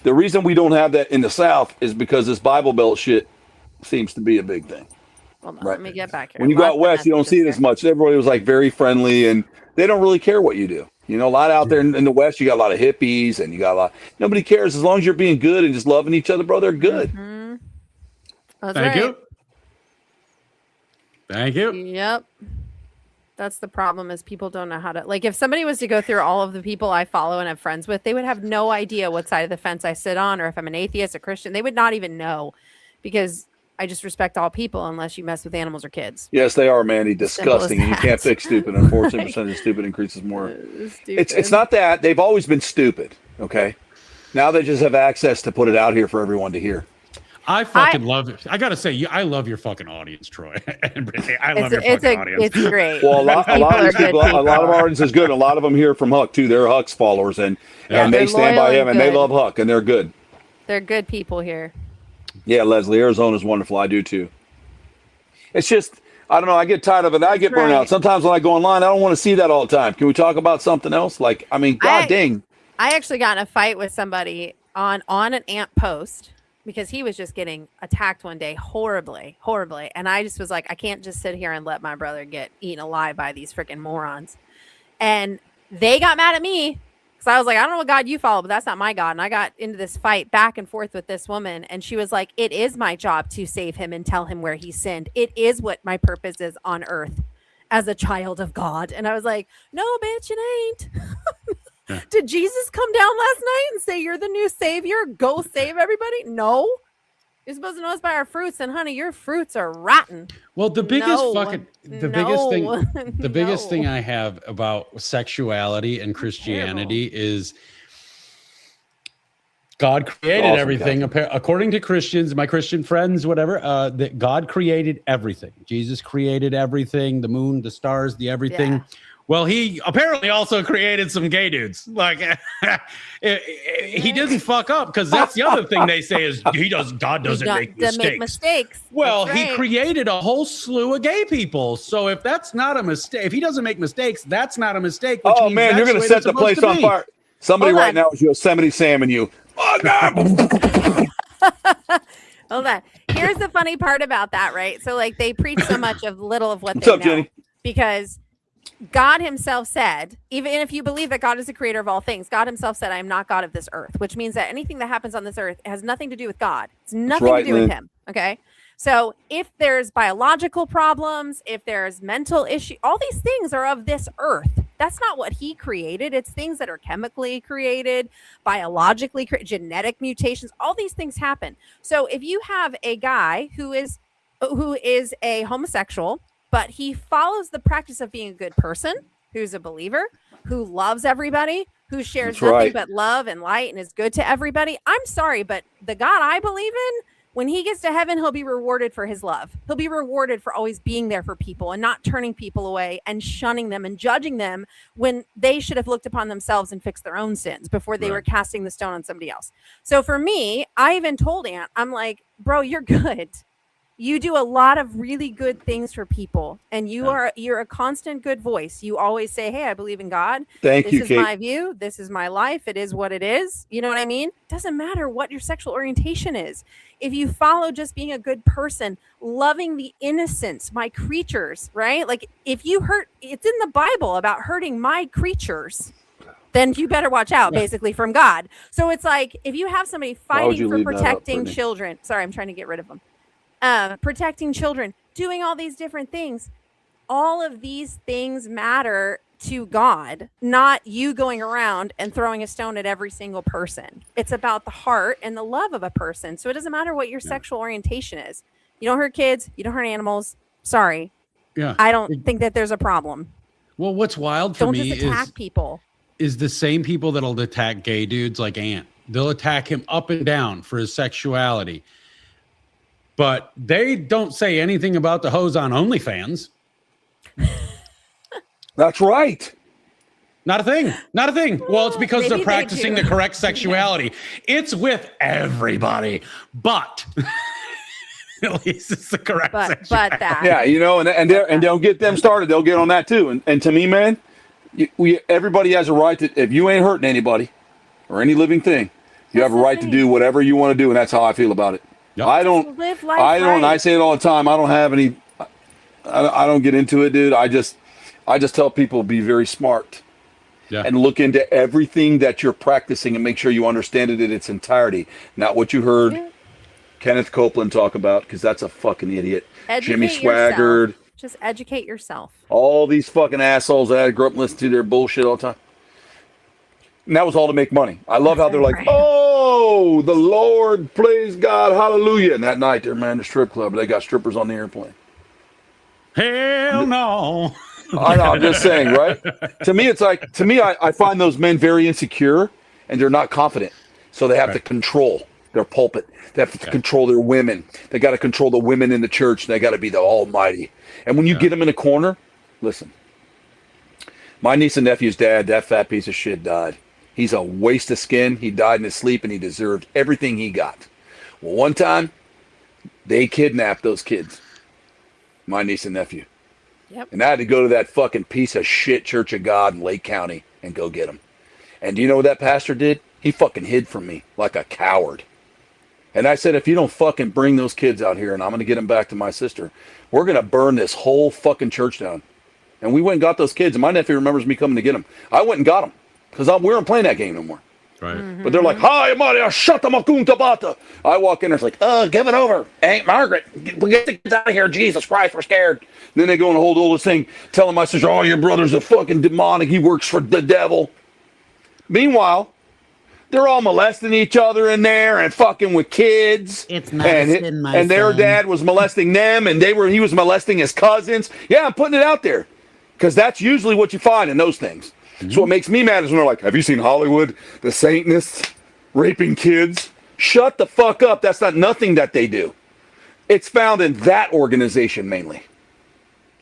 Speaker 1: The reason we don't have that in the South is because this Bible Belt shit seems to be a big thing.
Speaker 3: Hold on, let me get back here.
Speaker 1: When you go out west, you don't see it as much. Everybody was like very friendly, and they don't really care what you do. You know, a lot out there in the West, you got a lot of hippies and you got nobody cares. As long as you're being good and just loving each other, bro, they're good.
Speaker 3: Mm-hmm.
Speaker 2: Thank you. Thank you.
Speaker 3: Yep. That's the problem is people don't know how to, like, if somebody was to go through all of the people I follow and have friends with, they would have no idea what side of the fence I sit on, or if I'm an atheist, a Christian, they would not even know, because I just respect all people unless you mess with animals or kids.
Speaker 1: Yes, they are, Manny. Disgusting. And you can't fix stupid. Unfortunately, percentage of stupid increases more. It's not that. They've always been stupid, okay? Now they just have access to put it out here for everyone to hear.
Speaker 2: I fucking love it. I gotta say, I love your fucking audience, Troy. And Brittany, I love your fucking audience.
Speaker 3: It's great.
Speaker 1: Well, a lot of our audience is good. A lot of them here from Huck too. They're Huck's followers, and they stand by him, and they love Huck, and they're good.
Speaker 3: They're good people here.
Speaker 1: Yeah, Leslie, Arizona's wonderful. I do too. It's just, I don't know. I get tired of it. I get burnt out. Sometimes when I go online, I don't want to see that all the time. Can we talk about something else? Like, I mean, God dang.
Speaker 3: I actually got in a fight with somebody on an Ant post, because he was just getting attacked one day horribly. And I just was like, I can't just sit here and let my brother get eaten alive by these freaking morons. And they got mad at me because I was like, I don't know what God you follow, but that's not my God. And I got into this fight back and forth with this woman. And she was like, it is my job to save him and tell him where he sinned. It is what my purpose is on earth as a child of God. And I was like, no, bitch, it ain't. Did Jesus come down last night and say, you're the new savior? Go save everybody? No. You're supposed to know us by our fruits. And honey, your fruits are rotten.
Speaker 2: Well, the biggest biggest thing I have about sexuality and Christianity is God created everything. According to Christians, my Christian friends, whatever, that God created everything. Jesus created everything, the moon, the stars, the everything. Yeah. Well, he apparently also created some gay dudes. Like, he didn't fuck up, because that's the other thing they say is God doesn't make mistakes. Well, he created a whole slew of gay people. So if that's not a mistake, if he doesn't make mistakes, that's not a mistake.
Speaker 1: Oh man, you're going to set the place on fire. Somebody right now is Yosemite Sam and you. Oh God.
Speaker 3: Hold on. Here's the funny part about that, right? So like they preach so much of little of what
Speaker 1: What's
Speaker 3: they
Speaker 1: up,
Speaker 3: know,
Speaker 1: Jenny?
Speaker 3: Because God himself said, even if you believe that God is the creator of all things, God himself said, I am not God of this earth, which means that anything that happens on this earth has nothing to do with God. It's nothing to do with him. Okay. So if there's biological problems, if there's mental issue, all these things are of this earth. That's not what he created. It's things that are chemically created, biologically created, genetic mutations. All these things happen. So if you have a guy who is a homosexual, but he follows the practice of being a good person, who's a believer, who loves everybody, who shares nothing but love and light and is good to everybody. I'm sorry, but the God I believe in, when he gets to heaven, he'll be rewarded for his love. He'll be rewarded for always being there for people and not turning people away and shunning them and judging them when they should have looked upon themselves and fixed their own sins before they were casting the stone on somebody else. So for me, I even told Aunt, I'm like, bro, you're good. You do a lot of really good things for people, and you're a constant good voice. You always say, hey, I believe in God. This is my view. This is my life. It is what it is. You know what I mean? Doesn't matter what your sexual orientation is. If you follow just being a good person, loving the innocents, my creatures, right? Like if you hurt, it's in the Bible about hurting my creatures, then you better watch out, basically, from God. So it's like, if you have somebody fighting for protecting children, sorry, I'm trying to get rid of them. Protecting children, doing all these different things. All of these things matter to God, not you going around and throwing a stone at every single person. It's about the heart and the love of a person. So it doesn't matter what your sexual orientation is. You don't hurt kids. You don't hurt animals. Sorry.
Speaker 2: Yeah.
Speaker 3: I don't think that there's a problem.
Speaker 2: Well, what's wild for me
Speaker 3: just attack people.
Speaker 2: Is the same people that'll attack gay dudes like Ant. They'll attack him up and down for his sexuality. But they don't say anything about the hoes on OnlyFans.
Speaker 1: That's right.
Speaker 2: Not a thing. Not a thing. Well, it's because they're practicing the correct sexuality. It's with everybody, but at least it's the correct sexuality.
Speaker 3: But that.
Speaker 1: Yeah, you know, and they'll get them started. They'll get on that too. And to me, man, everybody has a right to. If you ain't hurting anybody or any living thing, you have a right to do whatever you want to do, and that's how I feel about it. Yep. I don't. I say it all the time. I don't have any. I don't get into it, dude. I just tell people be very smart, and look into everything that you're practicing and make sure you understand it in its entirety, not what you heard Kenneth Copeland talk about, because that's a fucking idiot.
Speaker 3: Educate
Speaker 1: Jimmy Swaggart,
Speaker 3: Just educate yourself.
Speaker 1: All these fucking assholes that I grew up listening to their bullshit all the time. And that was all to make money. I love how they're like,
Speaker 3: Right.
Speaker 1: oh, the Lord, praise God, hallelujah. And that night they're man the strip club. They got strippers on the airplane.
Speaker 2: Hell no.
Speaker 1: I know, I'm just saying, right? To me, it's like, I find those men very insecure and they're not confident. So they have to control their pulpit. They have to control their women. They got to control the women in the church. They got to be the almighty. And when you get them in a corner, listen, my niece and nephew's dad, that fat piece of shit died. He's a waste of skin. He died in his sleep and he deserved everything he got. Well, one time they kidnapped those kids, my niece and nephew.
Speaker 3: Yep.
Speaker 1: And I had to go to that fucking piece of shit Church of God in Lake County and go get them. And do you know what that pastor did? He fucking hid from me like a coward. And I said, if you don't fucking bring those kids out here and I'm going to get them back to my sister, we're going to burn this whole fucking church down. And we went and got those kids. And my nephew remembers me coming to get them. I went and got them because we weren't playing that game no more.
Speaker 2: Right.
Speaker 3: Mm-hmm.
Speaker 1: But they're like, hi, Maria, shut the makunta bata. I walk in there, it's like, give it over. Aunt Margaret, we get the kids out of here. Jesus Christ, we're scared. And then they go and hold all this thing, telling my sister, oh, your brother's a fucking demonic. He works for the devil. Meanwhile, they're all molesting each other in there and fucking with kids.
Speaker 4: It's medicine, my
Speaker 1: and their
Speaker 4: son.
Speaker 1: dad was molesting them, and he was molesting his cousins. Yeah, I'm putting it out there because that's usually what you find in those things. So what makes me mad is when they're like, have you seen Hollywood, the Satanists raping kids? Shut the fuck up. That's not nothing that they do. It's found in that organization mainly.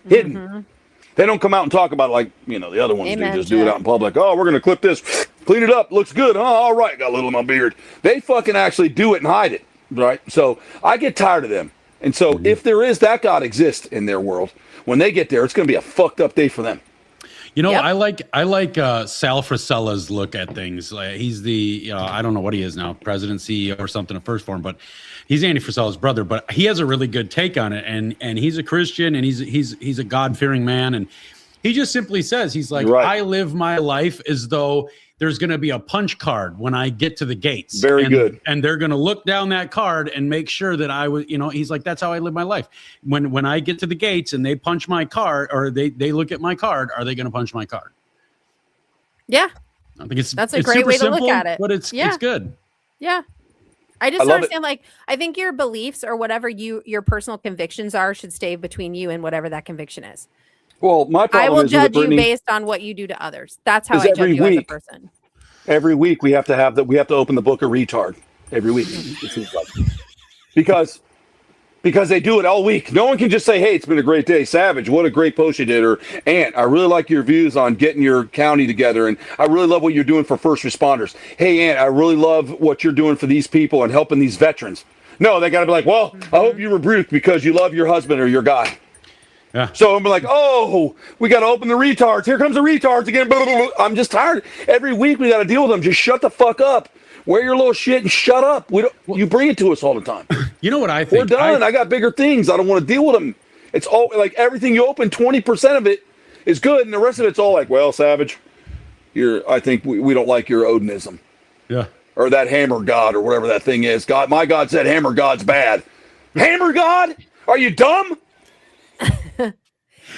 Speaker 1: Hidden.
Speaker 3: Mm-hmm.
Speaker 1: They don't come out and talk about it like, the other ones
Speaker 3: Amen,
Speaker 1: do. Just do it out in public. Oh, we're going to clip this. Clean it up. Looks good. Oh, all right. Got a little in my beard. They fucking actually do it and hide it. Right? So I get tired of them. And so if there is that God exists in their world, when they get there, it's going to be a fucked up day for them.
Speaker 2: You know,
Speaker 3: Yep.
Speaker 2: I like Sal Frasella's look at things. He's the I don't know what he is now, president, CEO, or something of First Form, but he's Andy Frasella's brother. But he has a really good take on it, and he's a Christian, and he's a God-fearing man, and he just simply says, he's like,
Speaker 1: Right.
Speaker 2: I live my life as though there's going to be a punch card when I get to the gates.
Speaker 1: Very good.
Speaker 2: And they're going to look down that card and make sure that I was, he's like, that's how I live my life. When I get to the gates and they punch my card, or they look at my card, are they going to punch my card?
Speaker 3: Yeah.
Speaker 2: I think
Speaker 3: That's a
Speaker 2: it's
Speaker 3: great
Speaker 2: super
Speaker 3: way to
Speaker 2: simple,
Speaker 3: look at it.
Speaker 2: but it's good.
Speaker 3: Yeah. I just
Speaker 1: I love
Speaker 3: understand, like, I think your beliefs or whatever your personal convictions are should stay between you and whatever that conviction is.
Speaker 1: Well, my
Speaker 3: I
Speaker 1: problem
Speaker 3: will
Speaker 1: is with it,
Speaker 3: judge you
Speaker 1: Brittany,
Speaker 3: based on what you do to others. That's how
Speaker 1: is
Speaker 3: I judge
Speaker 1: every
Speaker 3: you as a
Speaker 1: week.
Speaker 3: person.
Speaker 1: Every week we have to open the book of retard every week. It seems like. Because they do it all week. No one can just say, hey, it's been a great day. Savage, what a great post you did. Or, Aunt, I really like your views on getting your county together. And I really love what you're doing for first responders. Hey, Aunt, I really love what you're doing for these people and helping these veterans. No, they got to be like, well, I hope you rebuke because you love your husband or your guy.
Speaker 2: Yeah.
Speaker 1: So I'm like, oh, we got to open the retards. Here comes the retards again. Blah, blah, blah. I'm just tired. Every week we got to deal with them. Just shut the fuck up. Wear your little shit and shut up. You bring it to us all the time.
Speaker 2: You know what I think?
Speaker 1: We're done. I got bigger things. I don't want to deal with them. It's all like everything you open, 20% of it is good, and the rest of it's all like, well, Savage, I think we don't like your Odinism.
Speaker 2: Yeah.
Speaker 1: Or that hammer god or whatever that thing is. God, my God said hammer god's bad. Hammer god? Are you dumb?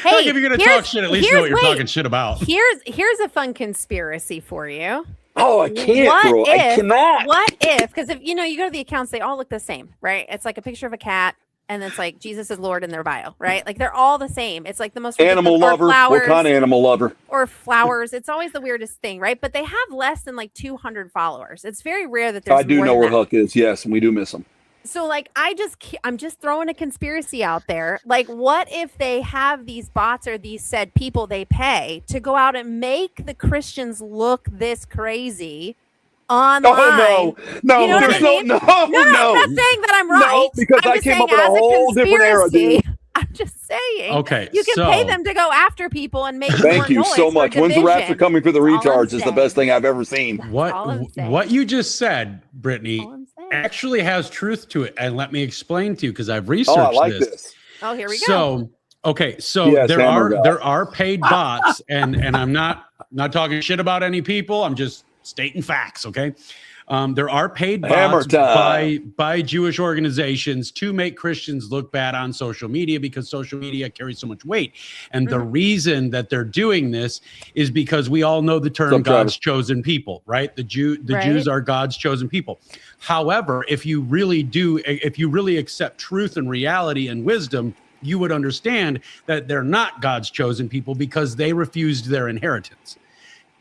Speaker 2: Hey, like if you're going to talk shit, at least know what you're talking shit about.
Speaker 3: Here's a fun conspiracy for you.
Speaker 1: Oh, I can't, girl. I cannot.
Speaker 3: What if? Because if you go to the accounts, they all look the same, right? It's like a picture of a cat, and it's like Jesus is Lord in their bio, right? Like they're all the same. It's like the most
Speaker 1: animal lover.
Speaker 3: Flowers,
Speaker 1: what kind of animal lover?
Speaker 3: Or flowers. It's always the weirdest thing, right? But they have less than like 200 followers. It's very rare that there's.
Speaker 1: I do
Speaker 3: more
Speaker 1: know
Speaker 3: than
Speaker 1: where
Speaker 3: that.
Speaker 1: Huck is. Yes, and we do miss him.
Speaker 3: So like I'm just throwing a conspiracy out there. Like, what if they have these bots or these said people they pay to go out and make the Christians look this crazy online?
Speaker 1: Oh no,
Speaker 3: You know what I mean?
Speaker 1: no.
Speaker 3: I'm not saying that I'm right.
Speaker 1: No, because
Speaker 3: I'm
Speaker 1: I
Speaker 3: just
Speaker 1: came
Speaker 3: saying
Speaker 1: up with a
Speaker 3: as
Speaker 1: whole different era,
Speaker 3: conspiracy,
Speaker 1: dude.
Speaker 3: I'm just saying.
Speaker 2: Okay,
Speaker 3: You can
Speaker 2: so-
Speaker 3: pay them to go after people and make more
Speaker 1: Thank you
Speaker 3: noise
Speaker 1: so
Speaker 3: for
Speaker 1: much. When's the rapture
Speaker 3: division.
Speaker 1: coming for the
Speaker 3: All I'm
Speaker 1: retards is the best
Speaker 3: saying.
Speaker 1: thing I've ever seen.
Speaker 3: all I'm saying.
Speaker 2: What you just said, Brittany,
Speaker 3: All I'm saying.
Speaker 2: actually has truth to it, and let me explain to you because I've
Speaker 1: Oh,
Speaker 2: researched
Speaker 1: I like this.
Speaker 3: Oh, here we go.
Speaker 2: So, okay, so
Speaker 1: Yes, hammer God.
Speaker 2: there are paid bots, and I'm not talking shit about any people. I'm just stating facts. Okay, There are paid
Speaker 1: Hammer
Speaker 2: bots
Speaker 1: time.
Speaker 2: by Jewish organizations to make Christians look bad on social media because social media carries so much weight. And the reason that they're doing this is because we all know the term God's chosen people, right? The Jews are God's chosen people. However, if you really accept truth and reality and wisdom, you would understand that they're not God's chosen people because they refused their inheritance.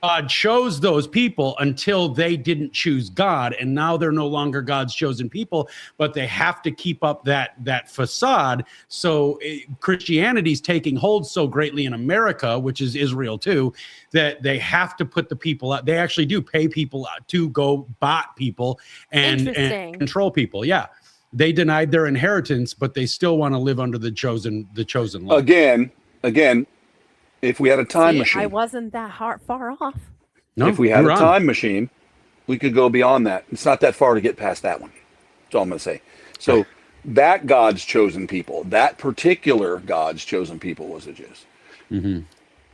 Speaker 2: God chose those people until they didn't choose God, and now they're no longer God's chosen people, but they have to keep up that facade. So Christianity's taking hold so greatly in America, which is Israel too, that they have to put the people out. They actually do pay people out to go bot people and control people. Yeah. They denied their inheritance, but they still want to live under the chosen law.
Speaker 1: Again, if we had a time machine,
Speaker 3: I wasn't that far off.
Speaker 1: No, if we had a time machine, we could go beyond that. It's not that far to get past that one. That's all I'm going to say. So that God's chosen people, that particular God's chosen people was the Jews. Mm-hmm.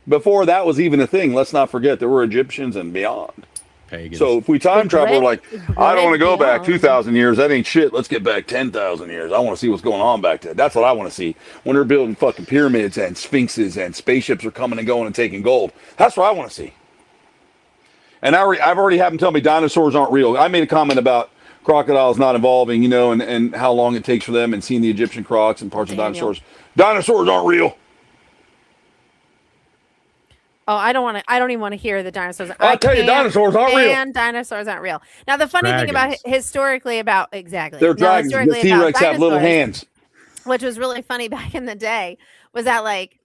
Speaker 1: Before that was even a thing, let's not forget there were Egyptians and beyond.
Speaker 2: Pagans.
Speaker 1: So if we time travel, like, I don't want to go back 2,000 years. That ain't shit. Let's get back 10,000 years. I want to see what's going on back there. That's what I want to see. When they're building fucking pyramids and sphinxes and spaceships are coming and going and taking gold. That's what I want to see. And I've already had them tell me dinosaurs aren't real. I made a comment about crocodiles not evolving, you know, and how long it takes for them, and seeing the Egyptian crocs and parts of dinosaurs. Dinosaurs aren't real.
Speaker 3: Oh, I don't even want to hear the dinosaurs.
Speaker 1: I'll tell you, dinosaurs aren't real.
Speaker 3: And dinosaurs aren't real. Now, the funny thing about historically about
Speaker 1: they're dragons. The T-Rex have little hands.
Speaker 3: Which was really funny back in the day was that like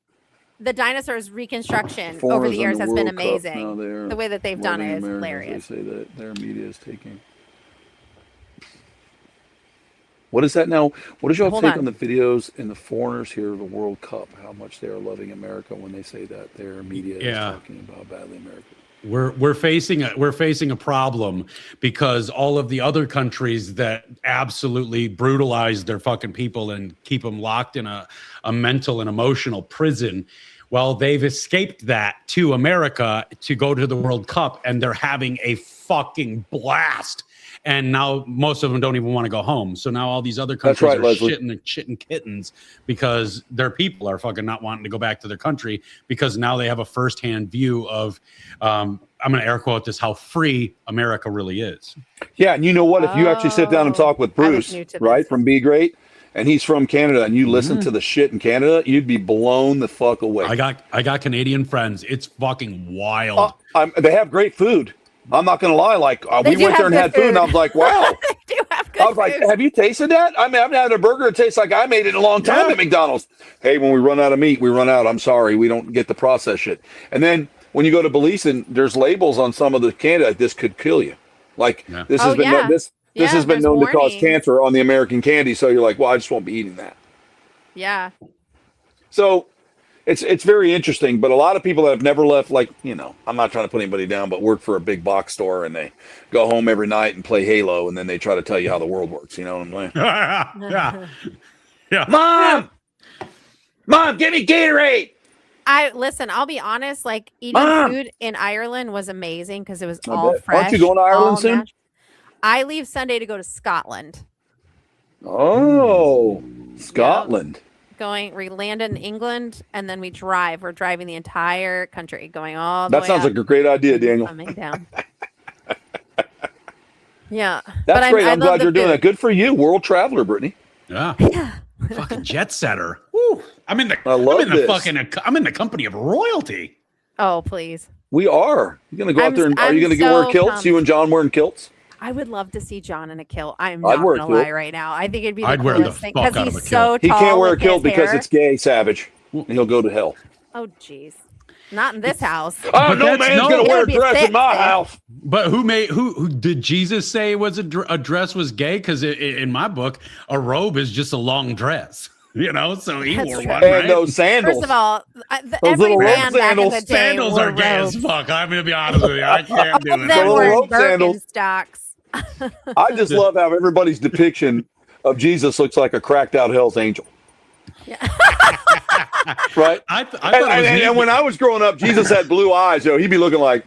Speaker 3: the dinosaurs reconstruction over the years has been amazing. The way that they've done it is hilarious.
Speaker 1: They say that their media is taking. What is that now? What is y'all take on the videos and the foreigners here of the World Cup? How much they are loving America when they say that their media is talking about badly America?
Speaker 2: We're facing a problem because all of the other countries that absolutely brutalize their fucking people and keep them locked in a mental and emotional prison. Well, they've escaped that to America to go to the World Cup, and they're having a fucking blast. And now most of them don't even want to go home. So now all these other countries are shitting kittens because their people are fucking not wanting to go back to their country because now they have a firsthand view of, I'm going to air quote this, how free America really is.
Speaker 1: Yeah. And you know what? If you actually sit down and talk with Bruce, right, from Be Great, and he's from Canada, and you listen to the shit in Canada, you'd be blown the fuck away.
Speaker 2: I got Canadian friends. It's fucking wild.
Speaker 1: They have great food. I'm not going to lie. Like we went there and had food, and I was like, "Wow!"
Speaker 3: They do have good
Speaker 1: I was like, "Have you tasted that?" I mean, I've had a burger that tastes like I made it in a long time at McDonald's. Hey, when we run out of meat, we run out. I'm sorry, we don't get the processed shit. And then when you go to Belize, and there's labels on some of the candy like this could kill you. Like this has been this has been known to cause cancer on the American candy. So you're like, well, I just won't be eating that.
Speaker 3: Yeah.
Speaker 1: So. It's very interesting, but a lot of people that have never left, like, you know, I'm not trying to put anybody down, but work for a big box store and they go home every night and play Halo, and then they try to tell you how the world works. You know what I'm saying? Yeah. Mom, give me Gatorade.
Speaker 3: I'll be honest, like eating food in Ireland was amazing because it was all fresh.
Speaker 1: Aren't you going to Ireland soon?
Speaker 3: I leave Sunday to go to Scotland.
Speaker 1: Oh, Scotland.
Speaker 3: We land in England and then we drive. We're driving the entire country, going all the way.
Speaker 1: That sounds like a great idea, Daniel.
Speaker 3: Coming down. Yeah.
Speaker 1: That's great. I'm glad you're doing that. Good for you, world traveler, Brittany.
Speaker 2: Yeah. Fucking jet setter. Woo. I'm in the company of royalty.
Speaker 3: Oh, please.
Speaker 1: We are. You're gonna go out there and are you gonna wear kilts? You and John wearing kilts?
Speaker 3: I would love to see John in a kilt. I'm not gonna lie right now. I think it'd be the coolest thing
Speaker 2: because
Speaker 3: he's so tall.
Speaker 1: He can't wear a kilt because it's gay, Savage, and he'll go to hell.
Speaker 3: Oh, jeez. Not in this house.
Speaker 1: Oh, no man's gonna wear a dress in my house.
Speaker 2: But who did Jesus say was a dress was gay? Because in my book, a robe is just a long dress. You know, so he wore one,
Speaker 1: and those sandals.
Speaker 3: First of all,
Speaker 1: every man
Speaker 3: back in the day
Speaker 2: sandals are gay as fuck. I'm gonna be honest with you. I can't do it.
Speaker 3: Them were Birkenstocks.
Speaker 1: I just love how everybody's depiction of Jesus looks like a cracked out Hell's Angel.
Speaker 3: Yeah.
Speaker 1: Right?
Speaker 2: I thought
Speaker 1: and when I was growing up, Jesus had blue eyes. He'd be looking like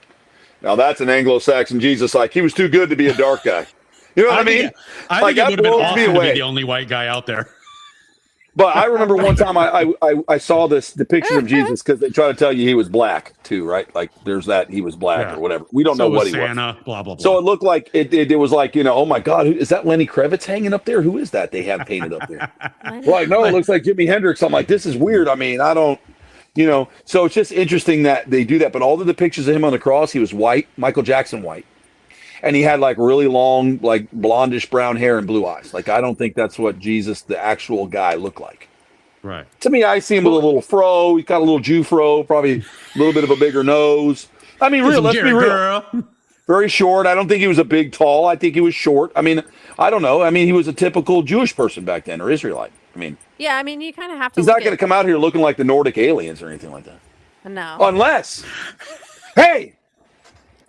Speaker 1: Now that's an Anglo-Saxon Jesus. Like he was too good to be a dark guy. You know what I mean?
Speaker 2: I
Speaker 1: like,
Speaker 2: think it would have been awesome to
Speaker 1: away.
Speaker 2: be the only white guy out there.
Speaker 1: But I remember one time I saw this depiction of Jesus because they try to tell you he was black too, right? Like there's that he was black or whatever. We don't know what he
Speaker 2: Santa,
Speaker 1: was.
Speaker 2: blah, blah, blah.
Speaker 1: So it looked like it was like, oh my God, is that Lenny Kravitz hanging up there? Who is that they have painted up there? Like, no, it looks like Jimi Hendrix. I'm like, this is weird. I mean, I don't, so it's just interesting that they do that. But all the depictions of him on the cross, he was white, Michael Jackson white. And he had like really long, like blondish brown hair and blue eyes. Like, I don't think that's what Jesus, the actual guy, looked like.
Speaker 2: Right.
Speaker 1: To me, I see him with a little fro. He's got a little Jew fro, probably a little bit of a bigger nose. I mean, let's be real. Very short. I don't think he was a big, tall. I think he was short. I mean, I don't know. I mean, he was a typical Jewish person back then, or Israelite. I mean,
Speaker 3: yeah. I mean, you kind of have to.
Speaker 1: He's not going to come out here looking like the Nordic aliens or anything like that.
Speaker 3: No.
Speaker 1: Unless, hey,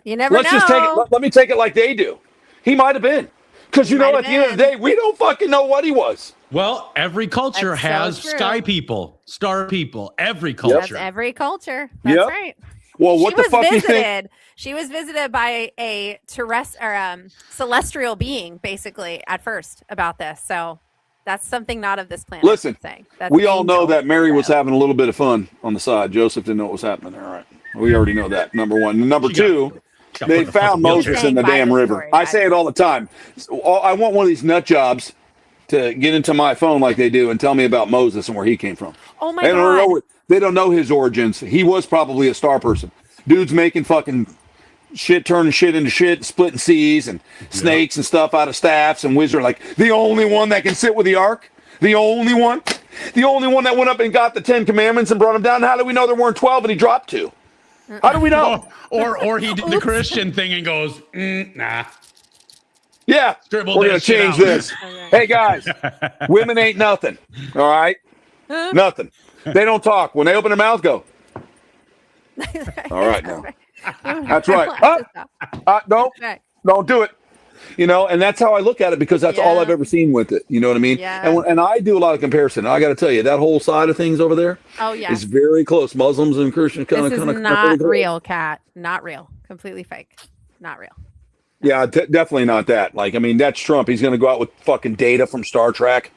Speaker 3: you never know.
Speaker 1: Just take it. Let me take it like they do. He might have been, because at the end of the day, we don't fucking know what he was.
Speaker 2: Well, every culture has sky people, star people. Every culture.
Speaker 3: That's every culture. That's right.
Speaker 1: Well, what the fuck do you think?
Speaker 3: She was visited by a celestial being, basically, at first about this. So that's something not of this planet.
Speaker 1: Listen, we all know that Mary was having a little bit of fun on the side. Joseph didn't know what was happening there. All right. We already know that, number one. And number two, they found Moses in the damn river. I say it all the time. I want one of these nut jobs to get into my phone like they do and tell me about Moses and where he came from.
Speaker 3: Oh my God.
Speaker 1: They don't know his origins. He was probably a star person. Dude's making fucking shit, turning shit into shit, splitting seas and snakes and stuff out of staffs and wizard. Like the only one that can sit with the ark. The only one that went up and got the 10 Commandments and brought them down. How do we know there weren't 12 and he dropped 2? How do we know?
Speaker 2: Or he did the Christian thing and goes, nah.
Speaker 1: Yeah, we're going to change this. Hey, guys, women ain't nothing, all right? Nothing. They don't talk. When they open their mouths, go. All right, now. That's right. Don't do it. And that's how I look at it because that's all I've ever seen with it. You know what I mean?
Speaker 3: Yeah.
Speaker 1: And I do a lot of comparison. I got to tell you, that whole side of things over there is very close. Muslims and Christians kind of
Speaker 3: not real, Kat. Not real. Completely fake. Not real.
Speaker 1: Yeah, definitely not that. Like, I mean, that's Trump. He's going to go out with fucking Data from Star Trek.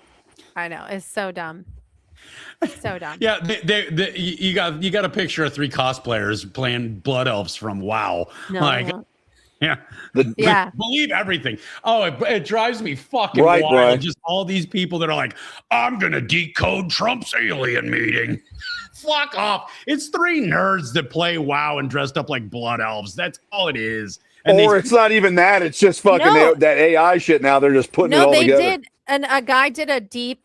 Speaker 3: I know. It's so dumb. So dumb.
Speaker 2: Yeah, you got a picture of 3 cosplayers playing blood elves from WoW.
Speaker 3: No.
Speaker 2: Yeah. Believe everything. Oh, it drives me fucking wild. Right. Just all these people that are like, I'm going to decode Trump's alien meeting. Fuck off. It's 3 nerds that play WoW and dressed up like blood elves. That's all it is. And
Speaker 1: it's not even that. It's just fucking that AI shit now. They're just putting it all together.
Speaker 3: No, they did. And a guy did a deep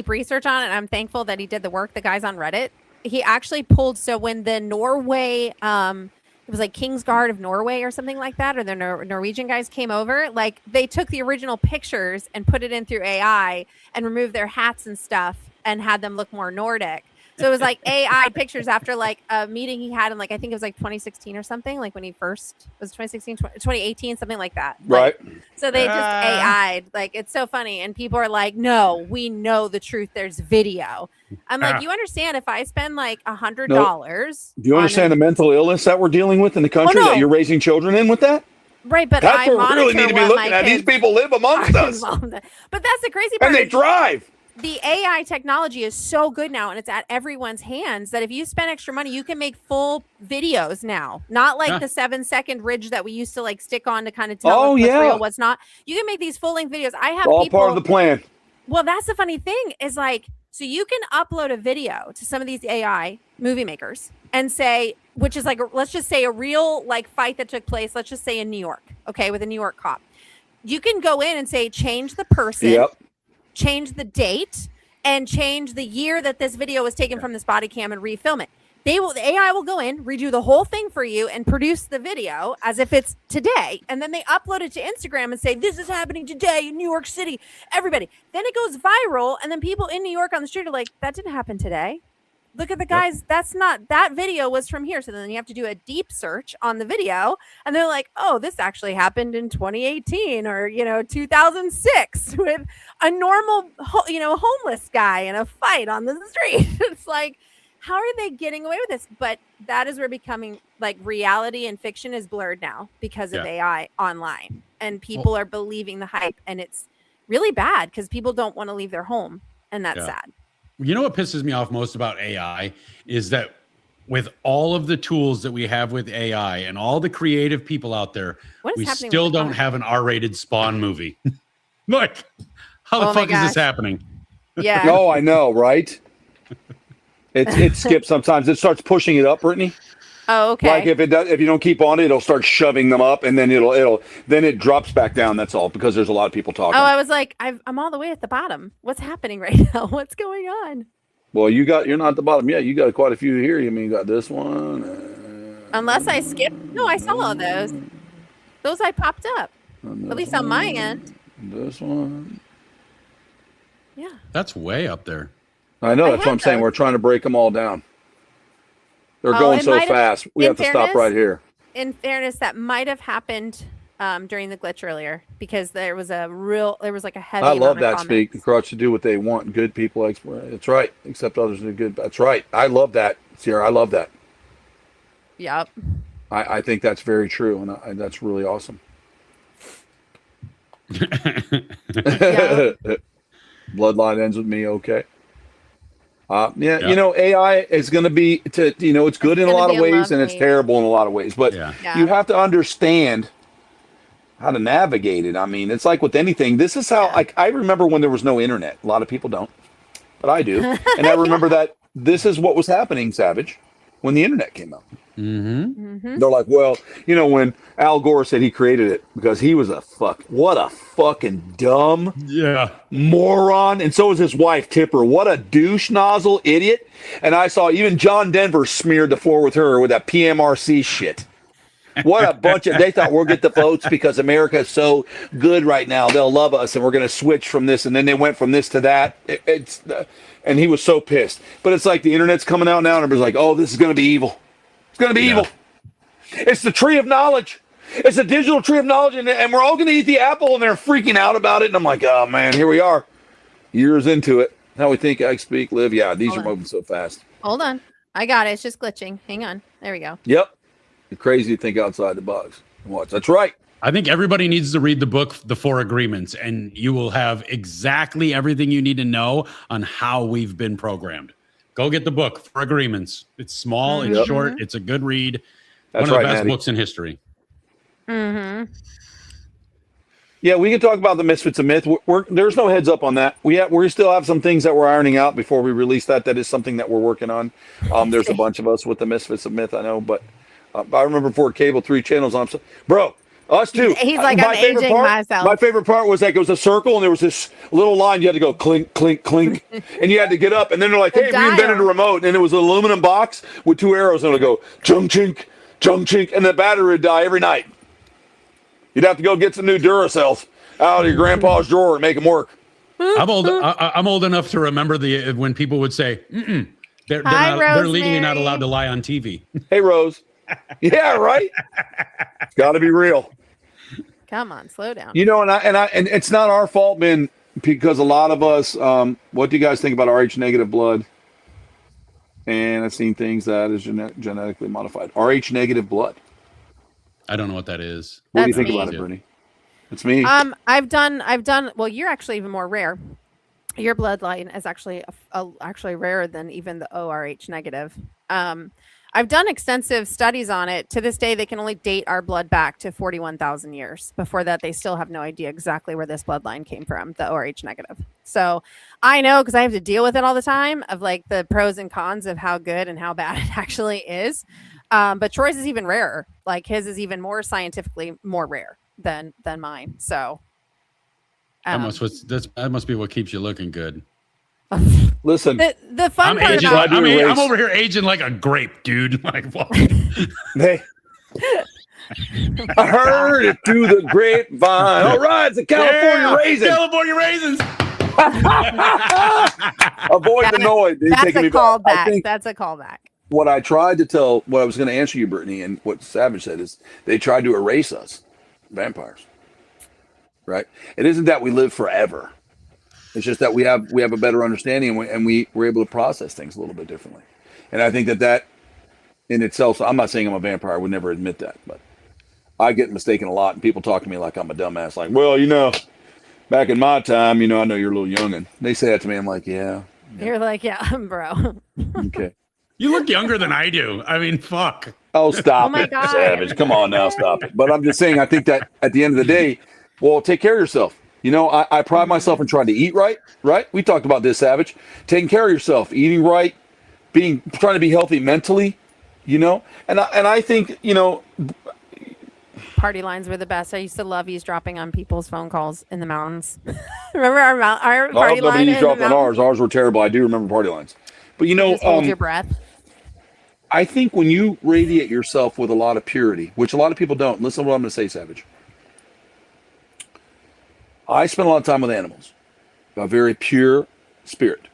Speaker 3: research on it. And I'm thankful that he did the work. The guy's on Reddit. He actually pulled. So when the Norway, it was like Kingsguard of Norway or something like that, or the Norwegian guys came over, like they took the original pictures and put it in through AI and removed their hats and stuff and had them look more Nordic. So it was like AI pictures after like a meeting he had in like, I think it was like 2016 or something, like when he first was 2016, 2018, something like that.
Speaker 1: Right.
Speaker 3: So they just AI'd. Like, it's so funny. And people are like, no, we know the truth. There's video. I'm like, you understand if I spend like $100.
Speaker 1: Do you understand the mental illness that we're dealing with in the country that you're raising children in with that?
Speaker 3: Right, but
Speaker 1: that's what we really need to be looking at. These people live amongst us.
Speaker 3: But that's the crazy part.
Speaker 1: And they drive.
Speaker 3: The AI technology is so good now, and it's at everyone's hands that if you spend extra money, you can make full videos now. Not like the 7-second ridge that we used to like stick on to kind of tell what's real, what's not. You can make these full-length videos. I have
Speaker 1: all part of the plan.
Speaker 3: Well, that's the funny thing is like, so you can upload a video to some of these AI movie makers and say, which is like, let's just say a real like fight that took place, let's just say in New York, okay, with a New York cop. You can go in and say, change the person, change the date, and change the year that this video was taken from this body cam and refilm it. The AI will go in, redo the whole thing for you, and produce the video as if it's today. And then they upload it to Instagram and say, this is happening today in New York City. Everybody. Then it goes viral, and then people in New York on the street are like, that didn't happen today. Look at the guys. That video was from here. So then you have to do a deep search on the video. And they're like, oh, this actually happened in 2018 or, 2006 with a normal, homeless guy in a fight on the street. It's like, how are they getting away with this? But that is where becoming like reality and fiction is blurred now because of AI online, and people are believing the hype, and it's really bad because people don't want to leave their home, and that's sad.
Speaker 2: You know what pisses me off most about AI is that with all of the tools that we have with AI and all the creative people out there, we still don't have an R-rated Spawn movie. Like, how the fuck is this happening?
Speaker 3: Yeah.
Speaker 1: No, I know, right? It skips sometimes. It starts pushing it up, Brittany.
Speaker 3: Oh, okay.
Speaker 1: Like if you don't keep on it, it'll start shoving them up, and then it drops back down. That's all, because there's a lot of people talking.
Speaker 3: Oh, I was like, I'm all the way at the bottom. What's happening right now? What's going on?
Speaker 1: Well, you're not at the bottom yet. You got quite a few here. You mean you got this one?
Speaker 3: Unless I skipped. No, I saw all those. Those I popped up. At least on my end.
Speaker 1: This one.
Speaker 3: Yeah.
Speaker 2: That's way up there.
Speaker 1: I know. That's what I'm saying. We're trying to break them all down. They're going so fast. We have to stop right here.
Speaker 3: In fairness, that might have happened during the glitch earlier, because there was like a heavy.
Speaker 1: I love that.
Speaker 3: Speak.
Speaker 1: The Crocs to do what they want. Good people. That's right. Except others do good. That's right. I love that, Sierra. I love that.
Speaker 3: Yep.
Speaker 1: I think that's very true, and that's really awesome. Bloodline ends with me. Okay. You know, AI is going to be it's good in a lot of ways and it's terrible in a lot of ways, but you have to understand how to navigate it. I mean, it's like with anything. This is how, like, I remember when there was no internet. A lot of people don't, but I do. And I remember that this is what was happening, Savage, when the internet came out. They're like, well, when Al Gore said he created it because he was what a fucking dumb moron, and so was his wife Tipper. What a douche nozzle idiot. And I saw even John Denver smeared the floor with her with that PMRC shit. What a bunch of, they thought we'll get the votes because America is so good right now, they'll love us and we're going to switch from this, and then they went from this to that. And he was so pissed. But it's like the internet's coming out now and everybody's like, oh, this is going to be evil. It's going to be evil. It's the tree of knowledge. It's a digital tree of knowledge, and we're all going to eat the apple, and they're freaking out about it. And I'm like, oh, man, here we are. Years into it. How we think, I speak, live. Yeah, these are moving so fast.
Speaker 3: Hold on. I got it. It's just glitching. Hang on. There we go.
Speaker 1: Yep. It's crazy to think outside the box. Watch. That's right.
Speaker 2: I think everybody needs to read the book, The Four Agreements, and you will have exactly everything you need to know on how we've been programmed. Go get the book, Four Agreements. It's small, it's short, it's a good read.
Speaker 1: That's
Speaker 2: one of the best books in history.
Speaker 3: Mm-hmm.
Speaker 1: Yeah, we can talk about the Misfits of Myth. There's no heads up on that. We still have some things that we're ironing out before we release that. That is something that we're working on. There's a bunch of us with the Misfits of Myth, I know, but I remember before cable, 3 channels on. Bro, us too.
Speaker 3: He's like, I'm aging myself.
Speaker 1: My favorite part was like it was a circle and there was this little line. You had to go clink, clink, clink, and you had to get up. And then they're like, hey, we invented a remote. And it was an aluminum box with 2 arrows, and it would go chung chink, and the battery would die every night. You'd have to go get some new Duracells out of your grandpa's drawer and make them work.
Speaker 2: I'm old enough to remember when people would say, they're legally not allowed to lie on TV.
Speaker 1: Hey, Rose. Yeah, right. It's got to be real.
Speaker 3: Come on, slow down.
Speaker 1: And it's not our fault, man, because a lot of us. What do you guys think about Rh negative blood? And I've seen things that is genetically modified. Rh negative blood.
Speaker 2: I don't know what that is.
Speaker 1: What do you think about it, Bernie? It's me.
Speaker 3: I've done. Well, you're actually even more rare. Your bloodline is actually actually rarer than even the ORH negative. I've done extensive studies on it. To this day, they can only date our blood back to 41,000 years. Before that, they still have no idea exactly where this bloodline came from, the ORH negative. So I know, because I have to deal with it all the time, of like the pros and cons of how good and how bad it actually is. But Troy's is even rarer. Like his is even more scientifically more rare than mine. So
Speaker 2: that must be what keeps you looking good.
Speaker 1: Listen,
Speaker 3: the fun part
Speaker 2: about I'm over here aging like a grape, dude. Like, what?
Speaker 1: Hey, I heard it through the grapevine. All right, it's a California raisin.
Speaker 2: California raisins.
Speaker 1: Avoid the noise.
Speaker 3: That's a callback. That's a callback.
Speaker 1: What I tried to tell, what I was going to answer you, Brittany, and what Savage said is they tried to erase us, vampires. Right? It isn't that we live forever. It's just that we have a better understanding, and we were able to process things a little bit differently. And I think that in itself, I'm not saying I'm a vampire. I would never admit that, but I get mistaken a lot, and people talk to me like I'm a dumbass. Like, well, back in my time, I know you're a little youngin'. They say that to me. I'm like, yeah.
Speaker 3: You're like, yeah, bro.
Speaker 1: Okay.
Speaker 2: You look younger than I do. I mean, fuck.
Speaker 1: Oh, stop
Speaker 3: Oh my
Speaker 1: it,
Speaker 3: God.
Speaker 1: Savage. Come on now, stop it. But I'm just saying, I think that at the end of the day, well, take care of yourself. I pride myself in trying to eat right, right? We talked about this, Savage. Taking care of yourself, eating right, trying to be healthy mentally, and I think,
Speaker 3: Party lines were the best. I used to love eavesdropping on people's phone calls in the mountains. Remember our party line?
Speaker 1: Eavesdropped on ours. Ours were terrible. I do remember party lines. But
Speaker 3: just hold your breath.
Speaker 1: I think when you radiate yourself with a lot of purity, which a lot of people don't, listen to what I'm going to say, Savage. I spend a lot of time with animals. A very pure spirit,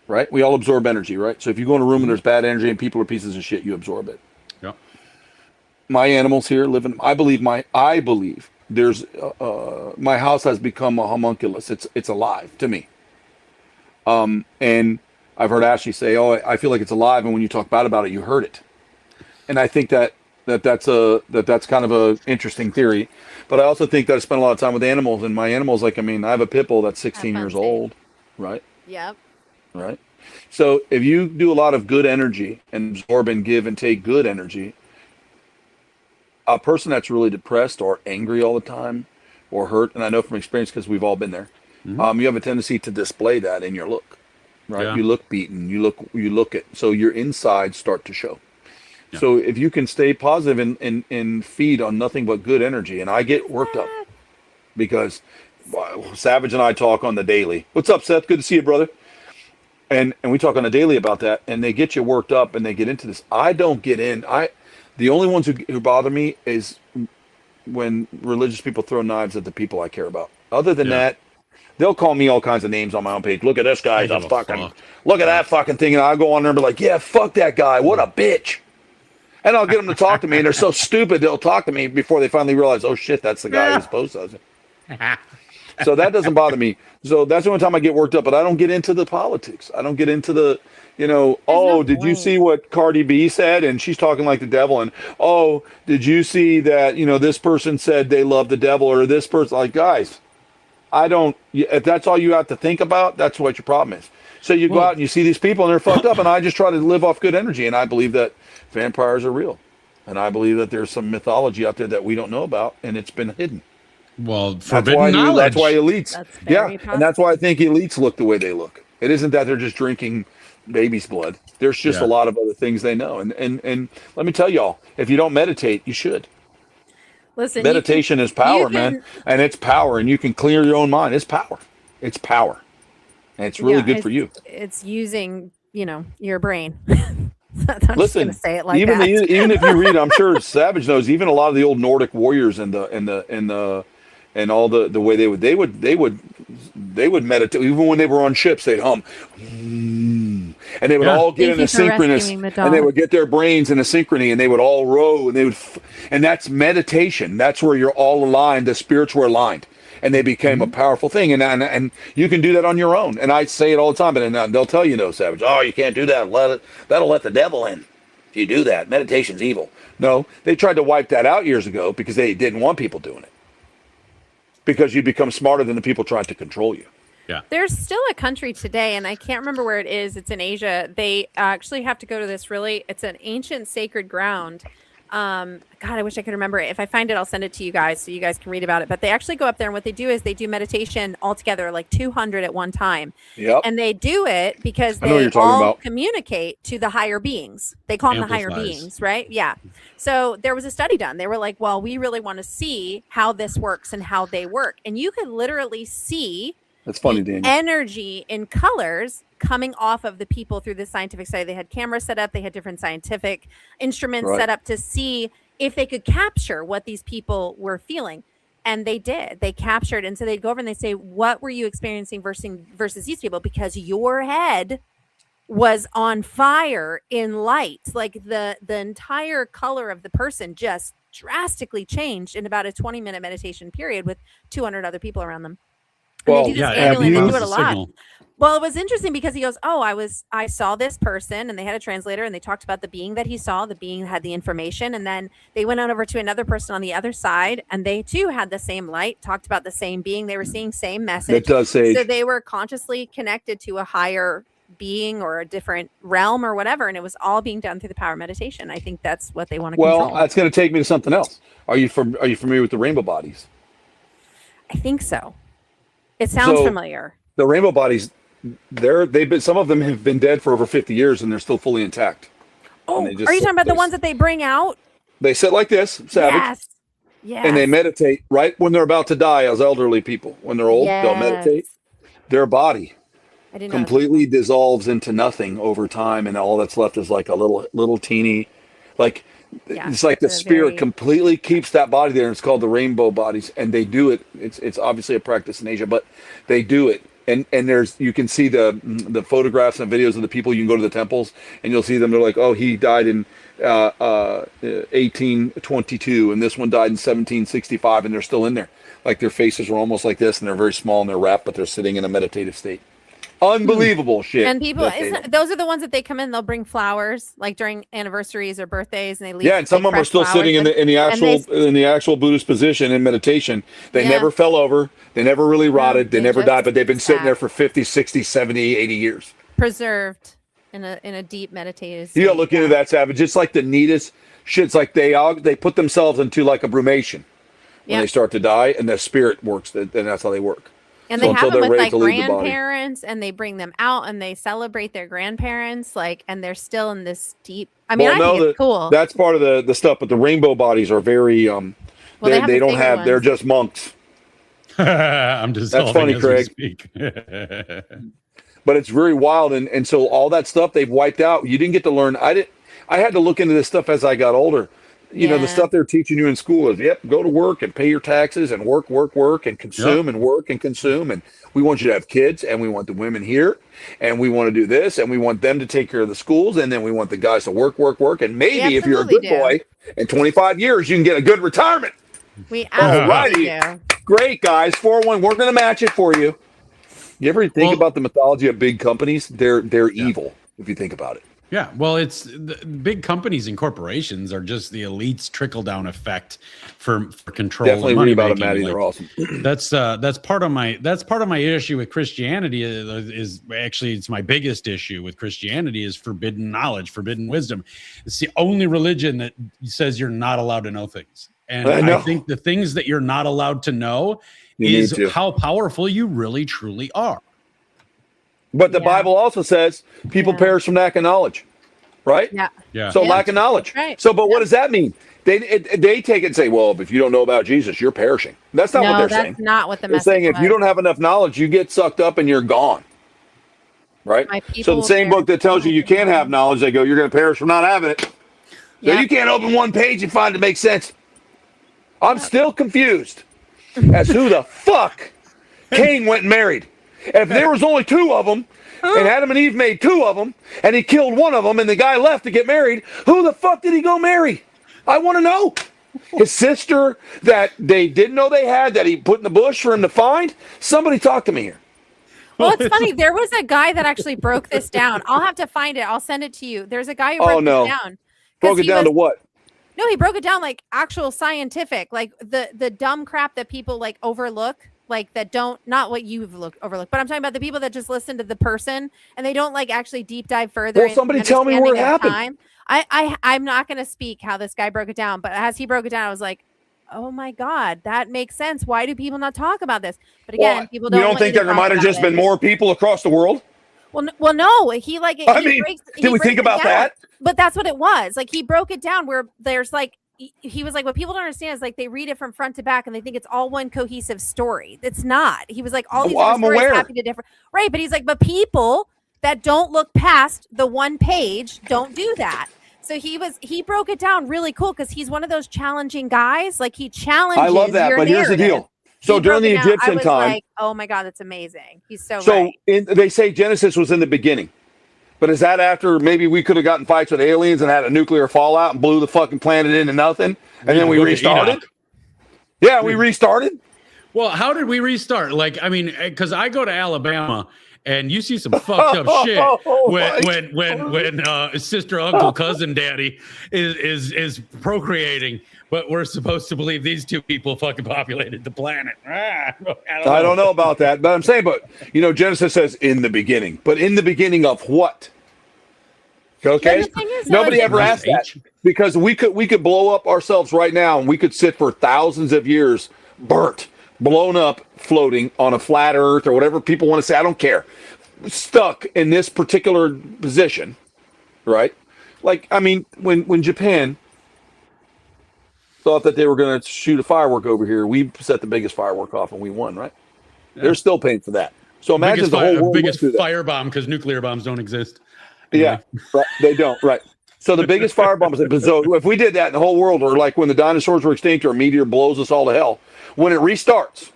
Speaker 1: right? We all absorb energy, right? So if you go in a room and there's bad energy and people are pieces of shit, you absorb it.
Speaker 2: Yeah.
Speaker 1: My animals here live in. I believe there's. My house has become a homunculus. It's alive to me. And I've heard Ashley say, "Oh, I feel like it's alive," and when you talk bad about it, you hurt it. And I think that's kind of a interesting theory. But I also think that I spend a lot of time with animals, and my animals, I have a pit bull that's 16 years old, right?
Speaker 3: Yep.
Speaker 1: Right. So if you do a lot of good energy and absorb and give and take good energy, a person that's really depressed or angry all the time or hurt, and I know from experience because we've all been there, you have a tendency to display that in your look, right?
Speaker 2: Yeah.
Speaker 1: You look beaten, you look it, so your insides start to show. Yeah. So if you can stay positive and feed on nothing but good energy, and I get worked up because Savage and I talk on the daily. What's up, Seth? Good to see you, brother. And we talk on the daily about that, and they get you worked up, and they get into this. I don't get in. The only ones who bother me is when religious people throw knives at the people I care about. Other than that, they'll call me all kinds of names on my own page. Look at this guy, look at that fucking thing, and I'll go on there and be like, yeah, fuck that guy, what a bitch. And I'll get them to talk to me, and they're so stupid they'll talk to me before they finally realize, oh shit, that's the guy who's supposed to. So that doesn't bother me. So that's the only time I get worked up, but I don't get into the politics. I don't get into the, did you see what Cardi B said? And she's talking like the devil. And, did you see that, this person said they love the devil, or this person, like, guys, if that's all you have to think about, that's what your problem is. So you go out and you see these people and they're fucked up, and I just try to live off good energy. And I believe that vampires are real. And I believe that there's some mythology out there that we don't know about, and it's been hidden.
Speaker 2: Well, forbidden knowledge.
Speaker 1: That's why elites.
Speaker 3: Possible.
Speaker 1: And that's why I think elites look the way they look. It isn't that they're just drinking baby's blood. There's just a lot of other things they know. And let me tell y'all, if you don't meditate, you should.
Speaker 3: Listen,
Speaker 1: meditation is power, man. And it's power, and you can clear your own mind. It's power. It's power. And it's really good for you.
Speaker 3: It's using, your brain.
Speaker 1: I'm Listen,
Speaker 3: just say it like
Speaker 1: even
Speaker 3: that.
Speaker 1: Even if you read, I'm sure Savage knows, even a lot of the old Nordic warriors and all the way they would meditate. Even when they were on ships, they'd hum, and they would all get in a synchronous, and they would get their brains in a synchrony, and they would all row, and and that's meditation. That's where you're all aligned. The spirits were aligned, and they became a powerful thing. And you can do that on your own. And I say it all the time, but they'll tell you, no, Savage, you can't do that. That'll let the devil in. If you do that, meditation's evil. No, they tried to wipe that out years ago because they didn't want people doing it. Because you become smarter than the people trying to control you.
Speaker 2: Yeah.
Speaker 3: There's still a country today, and I can't remember where it is. It's in Asia. They actually have to go to this it's an ancient sacred ground. God, I wish I could remember it. If I find it, I'll send it to you guys so you guys can read about it. But they actually go up there, and what they do is they do meditation all together, like 200 at one time.
Speaker 1: Yep.
Speaker 3: And they do it because they all communicate to the higher beings. They call them the higher beings, right? Yeah. So there was a study done. They were like, well, we really want to see how this works and how they work. And you could literally see
Speaker 1: that's funny, Daniel.
Speaker 3: Energy in colors coming off of the people through the scientific study. They had cameras set up. They had different scientific instruments set up to see if they could capture what these people were feeling. And they did. They captured. And so they'd go over and they say, what were you experiencing versus these people? Because your head was on fire in light. Like the entire color of the person just drastically changed in about a 20-minute meditation period with 200 other people around them. And they do this annually, and they do it a lot.
Speaker 2: signal.
Speaker 3: Well, it was interesting because he goes, "Oh, I saw this person," and they had a translator, and they talked about the being that he saw. The being had the information, and then they went on over to another person on the other side, and they too had the same light, talked about the same being. They were seeing same message.
Speaker 1: It does say
Speaker 3: so they were consciously connected to a higher being or a different realm or whatever, and it was all being done through the power of meditation. I think that's what they want to control.
Speaker 1: Well, that's going to take me to something else. Are you familiar with the rainbow bodies?
Speaker 3: I think so. It sounds familiar.
Speaker 1: The rainbow bodies, they've been, some of them have been dead for over 50 years and they're still fully intact.
Speaker 3: Oh, are you talking about the ones that they bring out?
Speaker 1: They sit like this, savage.
Speaker 3: Yes.
Speaker 1: And they meditate right when they're about to die as elderly people. When they're old, they'll meditate. Their body completely dissolves into nothing over time, and all that's left is like a little teeny, like it's like the spirit completely keeps that body there, and it's called the rainbow bodies. And they do it. It's obviously a practice in Asia, but they do it. And you can see the photographs and videos of the people. You can go to the temples and you'll see them. They're like, oh, he died in 1822, and this one died in 1765, and they're still in there. Like their faces are almost like this, and they're very small and they're wrapped, but they're sitting in a meditative state. Unbelievable shit.
Speaker 3: And people, those are the ones that they come in. They'll bring flowers, like during anniversaries or birthdays, and they leave.
Speaker 1: Yeah, and some of them are still sitting in the actual Buddhist position in meditation. They never fell over. They never really rotted. They never died, but they've been sitting there for 50, 60, 70, 80 years.
Speaker 3: Preserved in a deep meditative state.
Speaker 1: You gotta look into that, Savage. It's like the neatest shit. It's like they put themselves into like a brumation when they start to die, and the spirit works, and that's how they work.
Speaker 3: And they have them with like grandparents, and they bring them out and they celebrate their grandparents, and they're still in this deep. I mean, I think it's cool.
Speaker 1: That's part of the stuff, but the rainbow bodies are very they don't have. They're just monks.
Speaker 2: I'm just.
Speaker 1: That's funny, Craig. But it's very wild, and so all that stuff they've wiped out. You didn't get to learn. I had to look into this stuff as I got older. You know, the stuff they're teaching you in school is, go to work and pay your taxes and work and consume and work and consume. And we want you to have kids, and we want the women here, and we want to do this, and we want them to take care of the schools, and then we want the guys to work. And maybe if you're a good boy, in 25 years, you can get a good retirement.
Speaker 3: We absolutely do.
Speaker 1: Great, guys. 401, we're going to match it for you. You ever think about the mythology of big companies? They're evil, if you think about it.
Speaker 2: Yeah, well, it's the big companies and corporations are just the elites trickle down effect for control.
Speaker 1: Definitely
Speaker 2: and money
Speaker 1: read about them,
Speaker 2: making.
Speaker 1: Maddie. They're awesome.
Speaker 2: That's part of my issue with Christianity. Is actually it's my biggest issue with Christianity is forbidden knowledge, forbidden wisdom. It's the only religion that says you're not allowed to know things, and I think the things that you're not allowed to know is how powerful you really truly are.
Speaker 1: But the Bible also says people perish from lack of knowledge, right?
Speaker 2: Yeah.
Speaker 1: So lack of knowledge.
Speaker 3: Right.
Speaker 1: So, but what does that mean? They take it and say, well, if you don't know about Jesus, you're perishing. That's not what they're saying.
Speaker 3: That's not what the
Speaker 1: message is. They're saying if you don't have enough knowledge, you get sucked up and you're gone. Right? So the same book that tells you can't have knowledge, they go, you're going to perish from not having it. So you can't open one page and find it makes sense. I'm still confused as who the fuck Cain went and married. If there was only two of them, and Adam and Eve made two of them, and he killed one of them, and the guy left to get married, who the fuck did he go marry? I want to know. His sister that they didn't know they had, that he put in the bush for him to find? Somebody talk to me here.
Speaker 3: Well, it's funny. There was a guy that actually broke this down. I'll have to find it. I'll send it to you. There's a guy who broke it down.
Speaker 1: Broke it down to what?
Speaker 3: No, he broke it down like actual scientific, like the dumb crap that people like overlook. Like that not what you've overlooked, but I'm talking about the people that just listen to the person and they don't like actually deep dive further.
Speaker 1: Well, somebody tell me where it happened.
Speaker 3: I'm not going to speak how this guy broke it down, but as he broke it down, I was like, oh my God, that makes sense. Why do people not talk about this? But again, people don't.
Speaker 1: You don't think there might have just been more people across the world?
Speaker 3: Well, no. He like.
Speaker 1: Did we think about that?
Speaker 3: But that's what it was. Like he broke it down where there's like. He was like, what people don't understand is like they read it from front to back and they think it's all one cohesive story. It's not. He was like, all these stories happen to different. Right. But he's like, but people that don't look past the one page don't do that. So he broke it down really cool because he's one of those challenging guys. Like he challenges. I love that. But here's the deal. So during the Egyptian time, like, oh my God, that's amazing. He's so right.
Speaker 1: They say Genesis was in the beginning. But is that after maybe we could have gotten fights with aliens and had a nuclear fallout and blew the fucking planet into nothing? And then we restarted? Yeah, we restarted.
Speaker 2: Well, how did we restart? Like, I mean, because I go to Alabama and you see some fucked up shit when sister, uncle, cousin, daddy is procreating, but we're supposed to believe these two people fucking populated the planet. I
Speaker 1: don't know about that, but I'm saying, but Genesis says in the beginning, but in the beginning of what? Okay, nobody ever asked that, because we could blow up ourselves right now, and we could sit for thousands of years burnt, blown up, floating on a flat earth or whatever people want to say. I don't care. Stuck in this particular position, right? Like, I mean, when Japan thought that they were going to shoot a firework over here, we set the biggest firework off and we won, right? Yeah. They're still paying for that. So imagine the whole world
Speaker 2: biggest firebomb, because nuclear bombs don't exist.
Speaker 1: Anyway. Yeah, right. They don't, right. So the biggest firebomb is, so if we did that in the whole world, or like when the dinosaurs were extinct, or a meteor blows us all to hell, when it restarts,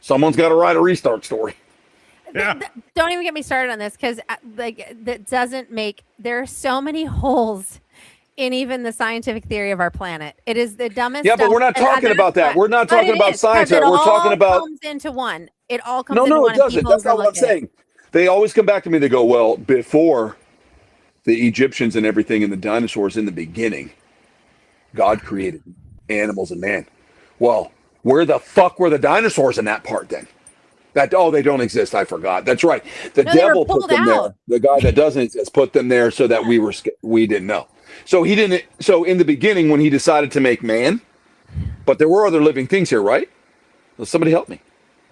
Speaker 1: someone's got to write a restart story.
Speaker 3: Yeah. Don't even get me started on this, because that doesn't make. There are so many holes in even the scientific theory of our planet. It is the dumbest.
Speaker 1: Yeah, but we're not talking about that. We're not talking about science. We're talking about.
Speaker 3: Comes into one. It all comes. into
Speaker 1: No,
Speaker 3: one.
Speaker 1: it doesn't. That's not what I'm saying. They always come back to me. They go, well, before the Egyptians and everything and the dinosaurs in the beginning, God created animals and man. Well, where the fuck were the dinosaurs in that part then? They don't exist. I forgot. That's right. The devil put them there. The guy that doesn't exist put them there so that we didn't know. So he didn't. So in the beginning, when he decided to make man, but there were other living things here, right? Well, somebody help me.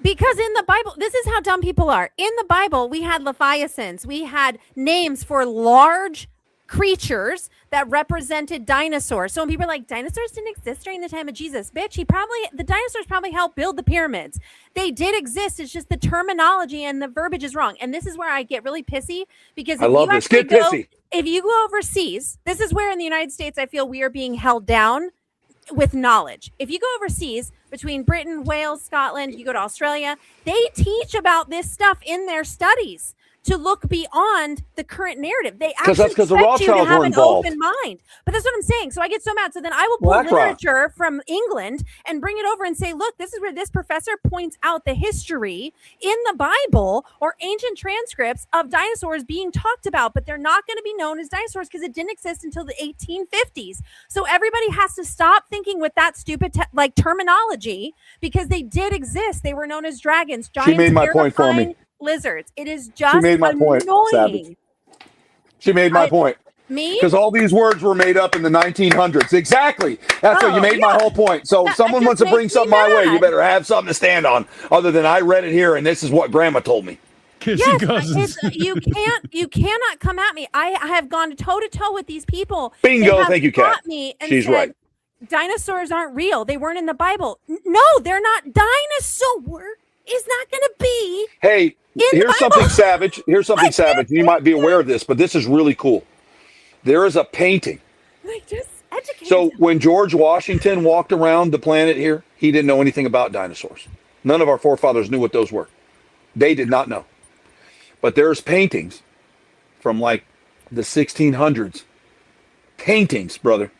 Speaker 3: Because in the Bible, this is how dumb people are. In the Bible, we had leviathans. We had names for large creatures that represented dinosaurs. So when people are like, dinosaurs didn't exist during the time of Jesus, bitch, the dinosaurs probably helped build the pyramids. They did exist. It's just the terminology and the verbiage is wrong. And this is where I get really pissy, because if you go overseas, this is where in the United States, I feel we are being held down with knowledge. If you go overseas, between Britain, Wales, Scotland, you go to Australia, they teach about this stuff in their studies to look beyond the current narrative. They actually expect you to have an open mind. But that's what I'm saying. So I get so mad. So then I will pull literature from England and bring it over and say, look, this is where this professor points out the history in the Bible or ancient transcripts of dinosaurs being talked about, but they're not going to be known as dinosaurs because it didn't exist until the 1850s. So everybody has to stop thinking with that stupid terminology, because they did exist. They were known as dragons, giants.
Speaker 1: She made my point for me.
Speaker 3: Lizards. It is just she made my annoying. Point, Savage.
Speaker 1: She made my point.
Speaker 3: Me?
Speaker 1: Because all these words were made up in the 1900s. Exactly. That's what you made my whole point. So if someone wants to bring something my way, you better have something to stand on, other than I read it here and this is what Grandma told me.
Speaker 3: Yes, you cannot come at me. I have gone toe to toe with these people.
Speaker 1: Bingo. Thank you, Kat. She's right.
Speaker 3: Dinosaurs aren't real. They weren't in the Bible. No, they're not. Dinosaur is not going to be.
Speaker 1: Hey, here's something savage. Here's something savage. You might be aware of this, but this is really cool. There is a painting. So when George Washington walked around the planet here, he didn't know anything about dinosaurs. None of our forefathers knew what those were. They did not know. But there's paintings from like the 1600s. Paintings, brother,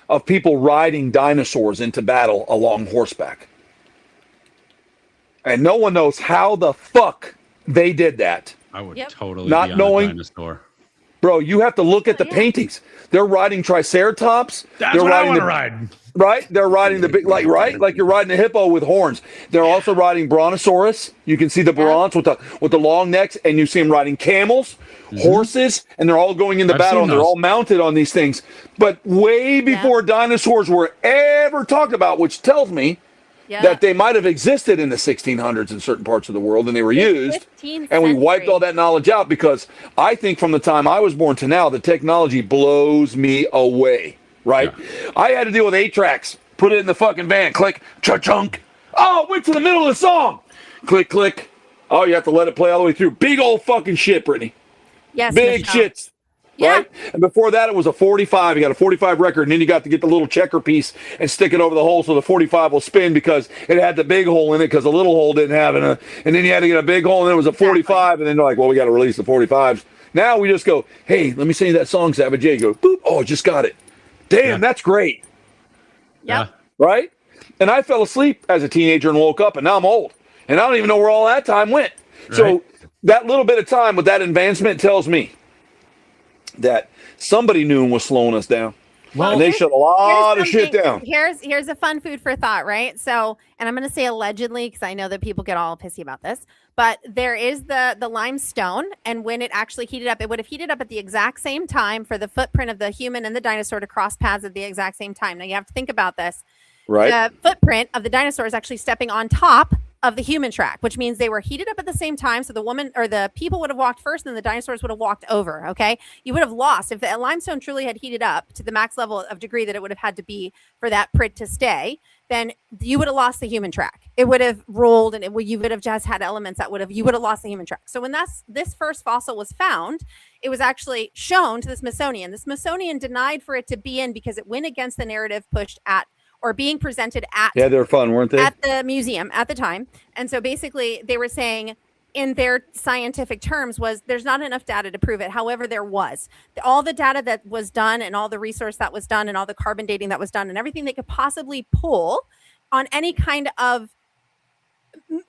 Speaker 1: of people riding dinosaurs into battle along horseback. And no one knows how the fuck they did that.
Speaker 2: I would totally
Speaker 1: not
Speaker 2: be on
Speaker 1: knowing.
Speaker 2: A dinosaur.
Speaker 1: Bro, you have to look at the paintings. They're riding triceratops.
Speaker 2: That's what I want to ride.
Speaker 1: Right? They're riding the big, like you're riding a hippo with horns. They're also riding brontosaurus. You can see the bronze with the long necks, and you see them riding camels, horses, and they're all going into battle, and they're all mounted on these things. But way before dinosaurs were ever talked about, which tells me that they might have existed in the 1600s in certain parts of the world, and they were used, and we wiped all that knowledge out, because I think from the time I was born to now, the technology blows me away, right? Yeah. I had to deal with 8 tracks, put it in the fucking van, click, cha-chunk. Oh, went to the middle of the song. Click, click. Oh, you have to let it play all the way through. Big old fucking shit, Brittany.
Speaker 3: Yes,
Speaker 1: big shits. Right? And before that, it was a 45. You got a 45 record, and then you got to get the little checker piece and stick it over the hole so the 45 will spin, because it had the big hole in it, because the little hole didn't have it. And then you had to get a big hole, and then it was a 45. And then they're like, well, we got to release the 45s. Now we just go, hey, let me sing that song, Savage. You go, boop. Oh, just got it. Damn, that's great.
Speaker 3: Yeah.
Speaker 1: Right? And I fell asleep as a teenager and woke up, and now I'm old. And I don't even know where all that time went. Right. So that little bit of time with that advancement tells me that somebody knew and was slowing us down. Well, and they shut a lot of shit down.
Speaker 3: Here's a fun food for thought, right? So, and I'm going to say allegedly because I know that people get all pissy about this, but there is the limestone, and when it actually heated up, it would have heated up at the exact same time for the footprint of the human and the dinosaur to cross paths at the exact same time. Now you have to think about this. Right. The footprint of the dinosaur is actually stepping on top of the human track, which means they were heated up at the same time. So the woman or the people would have walked first, and then the dinosaurs would have walked over. Okay. You would have lost if the limestone truly had heated up to the max level of degree that it would have had to be for that print to stay. Then you would have lost the human track. It would have rolled, and you would have just had elements that you would have lost the human track. So when this first fossil was found, it was actually shown to the Smithsonian. The Smithsonian denied for it to be in because it went against the narrative pushed at or being presented at
Speaker 1: they're fun, weren't they?
Speaker 3: At the museum at the time. And so basically they were saying in their scientific terms was there's not enough data to prove it. However, there was all the data that was done and all the research that was done and all the carbon dating that was done and everything they could possibly pull on any kind of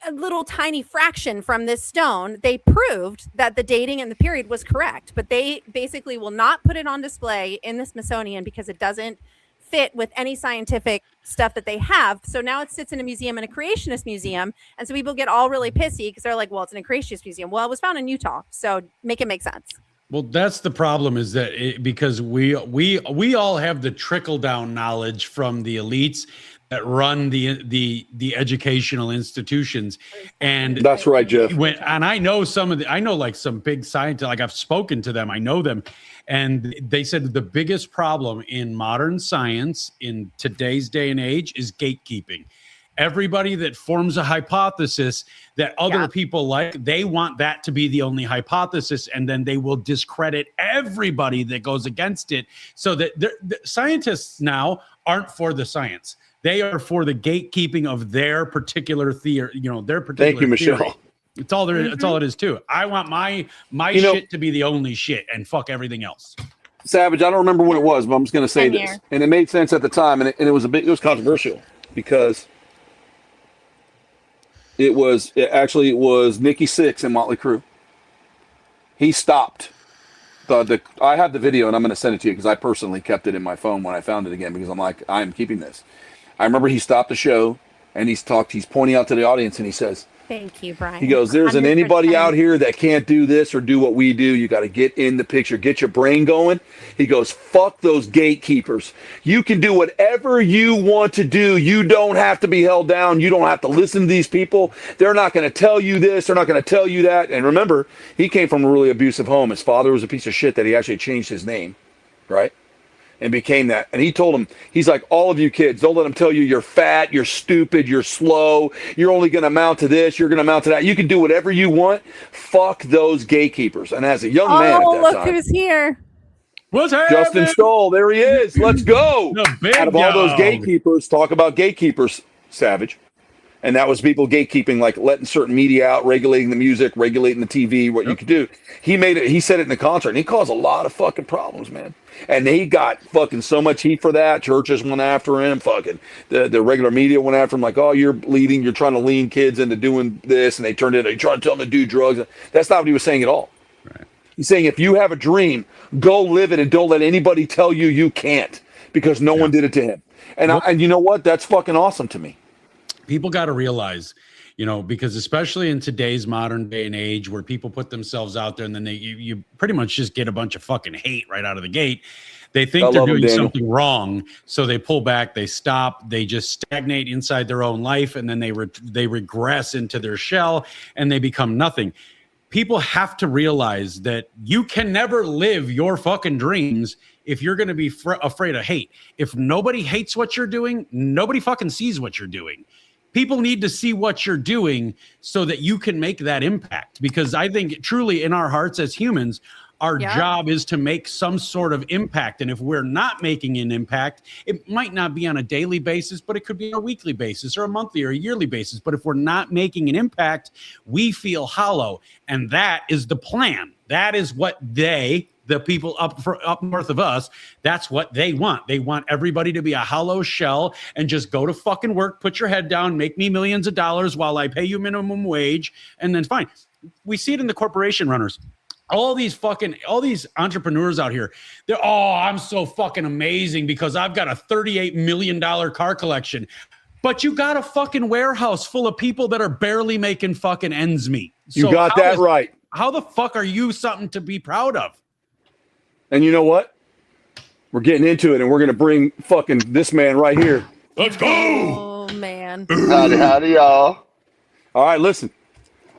Speaker 3: a little tiny fraction from this stone. They proved that the dating and the period was correct, but they basically will not put it on display in the Smithsonian because it doesn't fit with any scientific stuff that they have. So now it sits in a museum, in a creationist museum. And so people get all really pissy because they're like, well, it's in a creationist museum. Well, it was found in Utah. So make it make sense.
Speaker 2: Well, that's the problem is that because we all have the trickle down knowledge from the elites that run the educational institutions. And
Speaker 1: that's right, Jeff.
Speaker 2: And I know like some big scientists, like I've spoken to them, I know them. And they said the biggest problem in modern science in today's day and age is gatekeeping. Everybody that forms a hypothesis that other people like, they want that to be the only hypothesis, and then they will discredit everybody that goes against it. So that the scientists now aren't for the science. They are for the gatekeeping of their particular theory, their particular
Speaker 1: Thank you,
Speaker 2: theory.
Speaker 1: Michelle.
Speaker 2: It's all there. It's all it is too. I want my shit to be the only shit and fuck everything else.
Speaker 1: Savage, I don't remember when it was, but I'm just going to say this, and it made sense at the time, and it was it was controversial because it was Nikki Sixx and Motley Crue. He stopped I have the video, and I'm going to send it to you because I personally kept it in my phone when I found it again because I'm like, I'm keeping this. I remember he stopped the show and he's pointing out to the audience and he says,
Speaker 3: thank you, Brian.
Speaker 1: He goes, there isn't anybody out here that can't do this or do what we do. You got to get in the picture, get your brain going. He goes, fuck those gatekeepers. You can do whatever you want to do. You don't have to be held down. You don't have to listen to these people. They're not going to tell you this. They're not going to tell you that. And remember, he came from a really abusive home. His father was a piece of shit that he actually changed his name, right? And became that. And he told him, he's like, all of you kids, don't let them tell you you're fat, you're stupid, you're slow, you're only going to amount to this, you're going to amount to that. You can do whatever you want. Fuck those gatekeepers. And as a young man at that
Speaker 3: look
Speaker 1: time,
Speaker 3: who's here.
Speaker 2: What's happening?
Speaker 1: Justin Stoll, there he is. Let's go. Out of all those gatekeepers, talk about gatekeepers, Savage. And that was people gatekeeping, like letting certain media out, regulating the music, regulating the TV, what you could do. He said it in the concert, and he caused a lot of fucking problems, man. And he got fucking so much heat for that. Churches went after him. Fucking the regular media went after him, like, oh, you're trying to lean kids into doing this, and they trying to tell them to do drugs. That's not what he was saying at all. Right. He's saying if you have a dream, go live it, and don't let anybody tell you you can't, because no one did it to him. And and you know what? That's fucking awesome to me.
Speaker 2: People got to realize, because especially in today's modern day and age where people put themselves out there and then you pretty much just get a bunch of fucking hate right out of the gate. They think they're doing something wrong. So they pull back, they stop, they just stagnate inside their own life. And then they regress into their shell and they become nothing. People have to realize that you can never live your fucking dreams if you're going to be afraid of hate. If nobody hates what you're doing, nobody fucking sees what you're doing. People need to see what you're doing so that you can make that impact. Because I think truly in our hearts as humans, our job is to make some sort of impact. And if we're not making an impact, it might not be on a daily basis, but it could be on a weekly basis or a monthly or a yearly basis. But if we're not making an impact, we feel hollow. And that is the plan. That is what the the people up north of us, that's what they want. They want everybody to be a hollow shell and just go to fucking work, put your head down, make me millions of dollars while I pay you minimum wage, and then fine. We see it in the corporation runners. All these entrepreneurs out here, I'm so fucking amazing because I've got a $38 million car collection. But you got a fucking warehouse full of people that are barely making fucking ends meet. So
Speaker 1: you got that right.
Speaker 2: How the fuck are you something to be proud of?
Speaker 1: And you know what? We're getting into it, and we're going to bring fucking this man right here.
Speaker 2: Let's go.
Speaker 3: Oh, man.
Speaker 5: Howdy, y'all.
Speaker 1: All right, listen.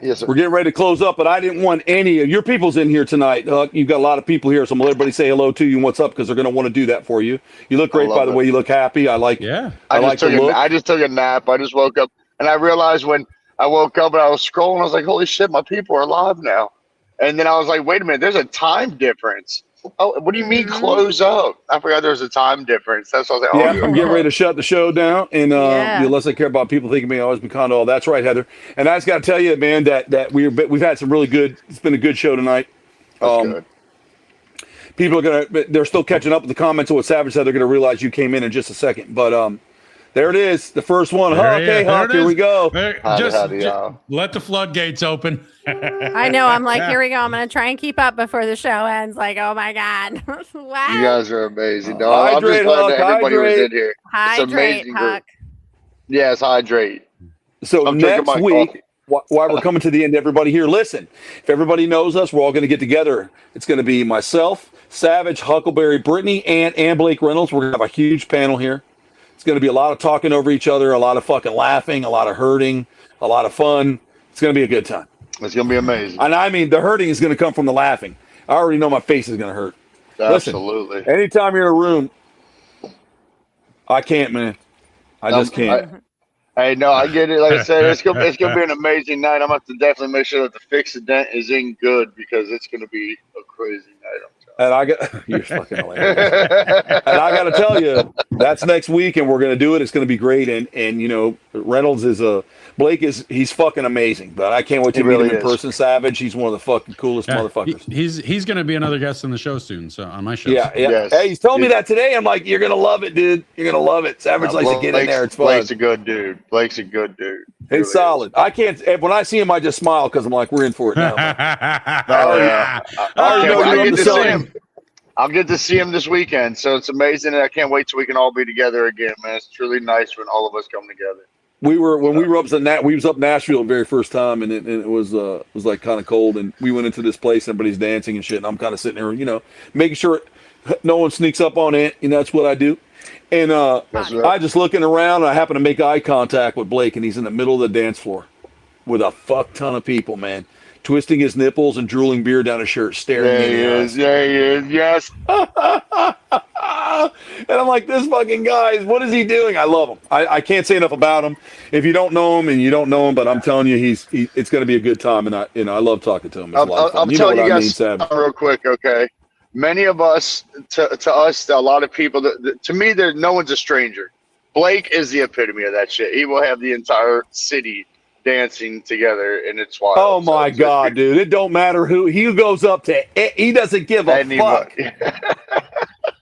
Speaker 5: Yes, sir.
Speaker 1: We're getting ready to close up, but I didn't want any of your people's in here tonight. You've got a lot of people here, so I'm going to let everybody say hello to you and what's up because they're going to want to do that for you. You look great, by the way. You look happy. I like
Speaker 5: I just took a nap. I just woke up, and I realized when I woke up and I was scrolling, I was like, holy shit, my people are alive now. And then I was like, wait a minute, there's a time difference. Oh, what do you mean close up? I forgot there was a time difference. That's what I was like.
Speaker 1: Yeah, I'm getting ready to shut the show down, and unless I care about people thinking me, I always be kind of all. That's right, Heather. And I just got to tell you, man, that we've had some really good. It's been a good show tonight.
Speaker 5: That's good.
Speaker 1: People are they're still catching up with the comments of what Savage said. They're gonna realize you came in just a second, but there it is, the first one. Huck, hey Huck, here we go.
Speaker 2: Just let the floodgates open.
Speaker 3: I know. I'm like, here we go. I'm going to try and keep up before the show ends. Like, oh my God. Wow.
Speaker 5: You guys are amazing. No, I'm just glad that everybody was in here.
Speaker 3: Hydrate, it's amazing. Huck.
Speaker 5: Yes, hydrate.
Speaker 1: So next week, while we're coming to the end, everybody here, listen. If everybody knows us, we're all going to get together. It's going to be myself, Savage, Huckleberry, Brittany, and Blake Reynolds. We're going to have a huge panel here. It's going to be a lot of talking over each other, a lot of fucking laughing, a lot of hurting, a lot of fun. It's going to be a good time.
Speaker 5: It's going to be amazing.
Speaker 1: And I mean, the hurting is going to come from the laughing. I already know my face is going to hurt.
Speaker 5: Absolutely.
Speaker 1: Listen, anytime you're in a room, I can't, man. I just can't.
Speaker 5: Hey, no, I get it. Like I said, it's gonna be an amazing night. I'm going to have to definitely make sure that the fix the dent is in good because it's going to be a crazy night.
Speaker 1: And you're fucking hilarious. And I got to tell you, that's next week, and we're going to do it. It's going to be great. And you know, Reynolds he's fucking amazing. But I can't wait to meet him in person. Savage, he's one of the fucking coolest motherfuckers.
Speaker 2: He's going to be another guest on the show soon. So on my show.
Speaker 1: Yeah. Yes. Hey, he's telling me that today. I'm like, you're going to love it, dude. You're going to love it. Savage likes to get in there. It's fun.
Speaker 5: Blake's a good dude.
Speaker 1: He's solid. I can't. When I see him, I just smile because I'm like, we're in for it now.
Speaker 5: I'll get to see him this weekend, so it's amazing, and I can't wait till we can all be together again, man. It's truly nice when all of us come together.
Speaker 1: We was up Nashville the very first time, and it was like kind of cold, and we went into this place, and everybody's dancing and shit, and I'm kind of sitting there, you know, making sure no one sneaks up on it. You know, that's what I do. And I just looking around, and I happen to make eye contact with Blake, and he's in the middle of the dance floor with a fuck ton of people, man. Twisting his nipples and drooling beer down his shirt, staring at me.
Speaker 5: There he is, yes.
Speaker 1: And I'm like, this fucking guy, what is he doing? I love him. I can't say enough about him. If you don't know him, and you don't know him, but I'm telling you, it's going to be a good time, and I love talking to him. It's a lot of fun.
Speaker 5: I'm telling you guys real quick, okay? Many of us, to us, a lot of people, to me, no one's a stranger. Blake is the epitome of that shit. He will have the entire city dancing together, and it's wild.
Speaker 1: Oh my God, dude! It don't matter who he goes up to. He doesn't give a fuck.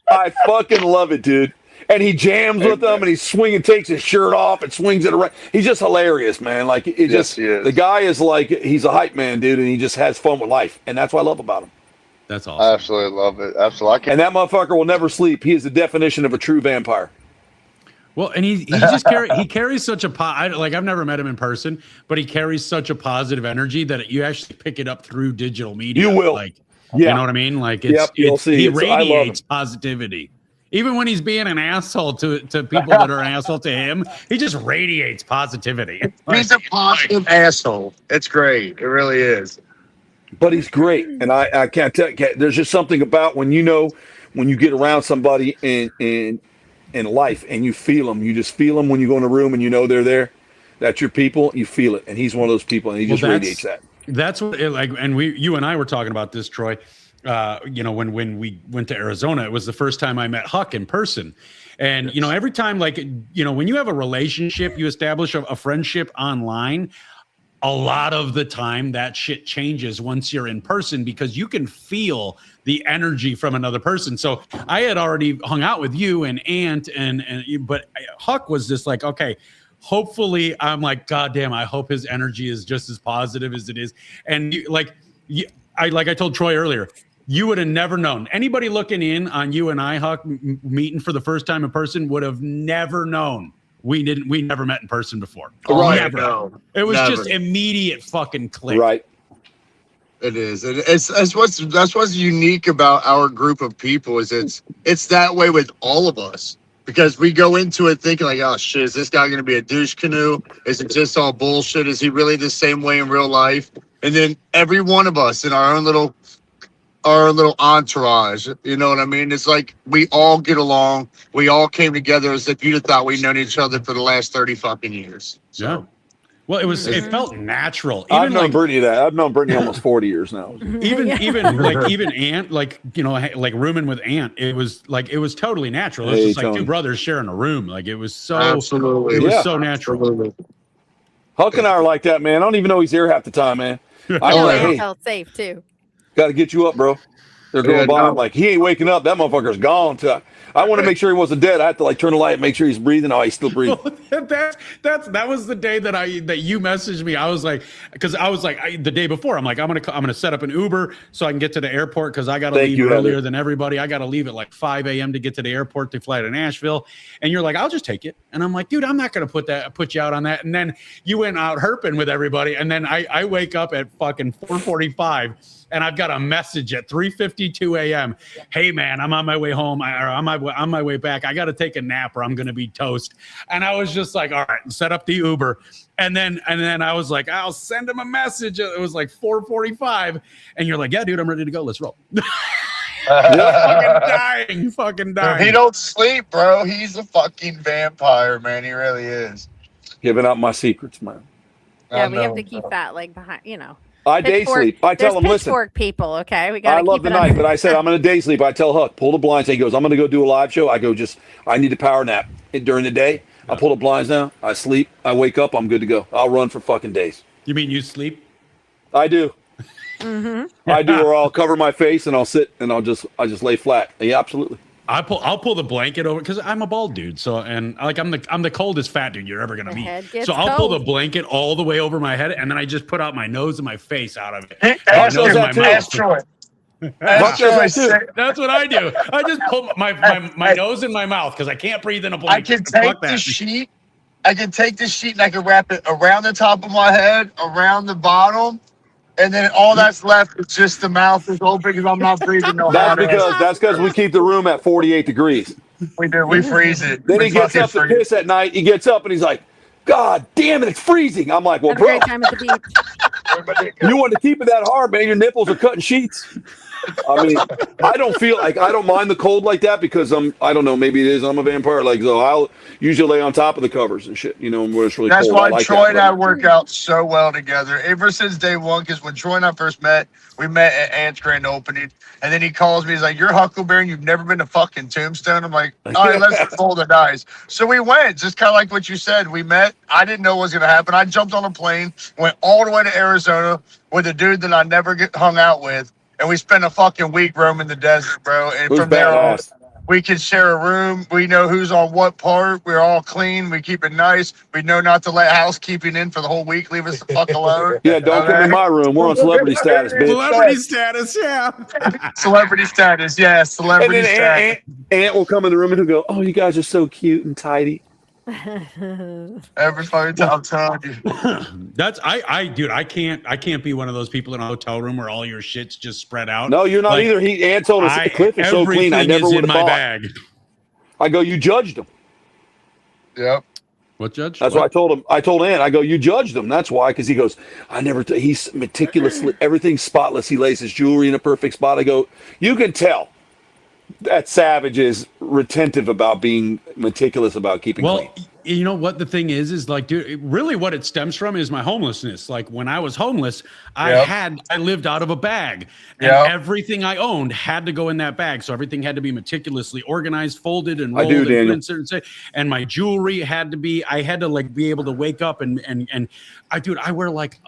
Speaker 1: I fucking love it, dude. And he jams with them, and he's swinging, takes his shirt off, and swings it around. He's just hilarious, man. Like the guy is like he's a hype man, dude, and he just has fun with life, and that's what I love about him.
Speaker 2: That's awesome.
Speaker 5: I absolutely love it. Absolutely,
Speaker 1: and that motherfucker will never sleep. He is the definition of a true vampire.
Speaker 2: Well, and he carries such a I've never met him in person, but he carries such a positive energy that you actually pick it up through digital media.
Speaker 1: You will,
Speaker 2: you know what I mean? Like you'll see. He radiates positivity. Even when he's being an asshole to people that are an asshole to him, he just radiates positivity.
Speaker 5: He's a positive asshole. It's great. It really is.
Speaker 1: But he's great, and I can't tell. There's just something about when you get around somebody in life and you feel them. You just feel them when you go in a room and you know they're there. That's your people. You feel it, and he's one of those people, and he just radiates that.
Speaker 2: That's what and you and I were talking about this, Troy. You know, when we went to Arizona, it was the first time I met Huck in person. And, you know, every time, when you have a relationship, you establish a friendship online, a lot of the time that shit changes once you're in person because you can feel the energy from another person. So I had already hung out with you and Ant but Huck was just like, okay, hopefully I'm like, God damn, I hope his energy is just as positive as it is. And I told Troy earlier, you would have never known. Anybody looking in on you and I, Huck, meeting for the first time in person would have never known. We never met in person before.
Speaker 5: Right.
Speaker 2: Never.
Speaker 5: No,
Speaker 2: it was
Speaker 5: never.
Speaker 2: just immediate fucking click.
Speaker 1: Right.
Speaker 5: It is. That's what's unique about our group of people is it's that way with all of us because we go into it thinking like, oh shit, is this guy going to be a douche canoe? Is it just all bullshit? Is he really the same way in real life? And then every one of us in our own little entourage, you know what I mean? It's like we all get along. We all came together as if you'd have thought we'd known each other for the last 30 fucking years. So.
Speaker 2: Yeah. Well, it felt natural.
Speaker 1: I've known Brittany almost 40 years now.
Speaker 2: Even Ant, like, you know, like rooming with Ant, it was totally natural. It was just like two brothers sharing a room. Like it was so
Speaker 5: Absolutely.
Speaker 2: It was so natural.
Speaker 5: Absolutely.
Speaker 1: Huck and I are like that, man. I don't even know he's here half the time, man.
Speaker 3: I felt safe too.
Speaker 1: Got to get you up, bro. They're going by. I'm like, he ain't waking up. That motherfucker's gone. I want to make sure he wasn't dead. I have to like turn the light and make sure he's breathing. Oh, he's still breathing.
Speaker 2: That was the day that you messaged me. I was like, because I was like the day before. I'm like, I'm gonna set up an Uber so I can get to the airport because I got to leave earlier than everybody. I got to leave at like 5 a.m. to get to the airport to fly to Nashville. And you're like, I'll just take it. And I'm like, dude, I'm not gonna put you out on that. And then you went out herping with everybody. And then I wake up at fucking 4:45. And I've got a message at 3:52 a.m. Hey man, I'm on my way home. I'm on my way back. I got to take a nap or I'm going to be toast. And I was just like, all right, set up the Uber. And then I was like, I'll send him a message. It was like 4:45. And you're like, yeah, dude, I'm ready to go. Let's roll. fucking dying.
Speaker 5: He don't sleep, bro. He's a fucking vampire, man. He really is.
Speaker 1: Giving out my secrets, man.
Speaker 3: Yeah, we have to keep that like behind, you know.
Speaker 1: I day sleep. I tell him, listen.
Speaker 3: People, okay? We got.
Speaker 1: I love the night, but I said I'm going to day sleep. I tell Huck, pull the blinds. He goes, I'm going to go do a live show. I go, I need a power nap during the day. I pull the blinds down. I sleep. I wake up. I'm good to go. I'll run for fucking days.
Speaker 2: You mean you sleep?
Speaker 1: I do. Mm-hmm. I do, or I'll cover my face and I'll sit and I'll just lay flat. Yeah, absolutely.
Speaker 2: I'll pull the blanket over because I'm a bald dude. So I'm the coldest fat dude you're ever gonna meet. So I'll pull the blanket all the way over my head and then I just put out my nose and my face out of it.
Speaker 5: That's what
Speaker 2: I do. I just pull my nose in my mouth because I can't breathe in a blanket.
Speaker 5: I can take the sheet. I can take the sheet and I can wrap it around the top of my head, around the bottom. And then all that's left is just the mouth is open because I'm not breathing no water.
Speaker 1: That's because we keep the room at 48 degrees.
Speaker 5: We do. We freeze it.
Speaker 1: Then he gets up to piss at night. He gets up and he's like, God damn it, it's freezing. I'm like, well, bro,
Speaker 3: great time at the beach.
Speaker 1: You want to keep it that hard, man. Your nipples are cutting sheets. I mean, I don't mind the cold like that because I don't know, maybe it is. I'm a vampire. Like, so I'll usually lay on top of the covers and shit, you know, when it's really
Speaker 5: cold. That's why Troy and I work out so well together ever since day one. Because when Troy and I first met, we met at Ant's grand opening. And then he calls me. He's like, you're Huckleberry and you've never been to fucking Tombstone. I'm like, all right, let's roll the dice. So we went, just kind of like what you said. We met. I didn't know what was going to happen. I jumped on a plane, went all the way to Arizona with a dude that I never hung out with. And we spent a fucking week roaming the desert, bro. And from there on, we can share a room. We know who's on what part. We're all clean. We keep it nice. We know not to let housekeeping in for the whole week. Leave us the fuck alone.
Speaker 1: Yeah, don't come in my room. We're on celebrity status, bitch.
Speaker 2: Celebrity status, yeah.
Speaker 5: Celebrity status, yeah. Celebrity status.
Speaker 1: Aunt will come in the room and he'll go, oh, you guys are so cute and tidy.
Speaker 5: Every fucking time, I'm telling you.
Speaker 2: That's dude, I can't be one of those people in a hotel room where all your shit's just spread out.
Speaker 1: No, you're not like, either. Aunt told us Cliff is so clean. I never would have thought. Bag. I go, you judged him.
Speaker 5: Yep.
Speaker 2: What judge?
Speaker 1: That's what I told him. I told Aunt, I go, you judged him. That's why, because he goes, he's meticulously, everything's spotless. He lays his jewelry in a perfect spot. I go, you can tell that Savage is retentive about being meticulous about keeping clean.
Speaker 2: you know what the thing is like, dude, really what it stems from is my homelessness. Like when I was homeless, I lived out of a bag, and everything I owned had to go in that bag. So everything had to be meticulously organized, folded, and rolled. And my jewelry had to be, I had to like be able to wake up and I wear like,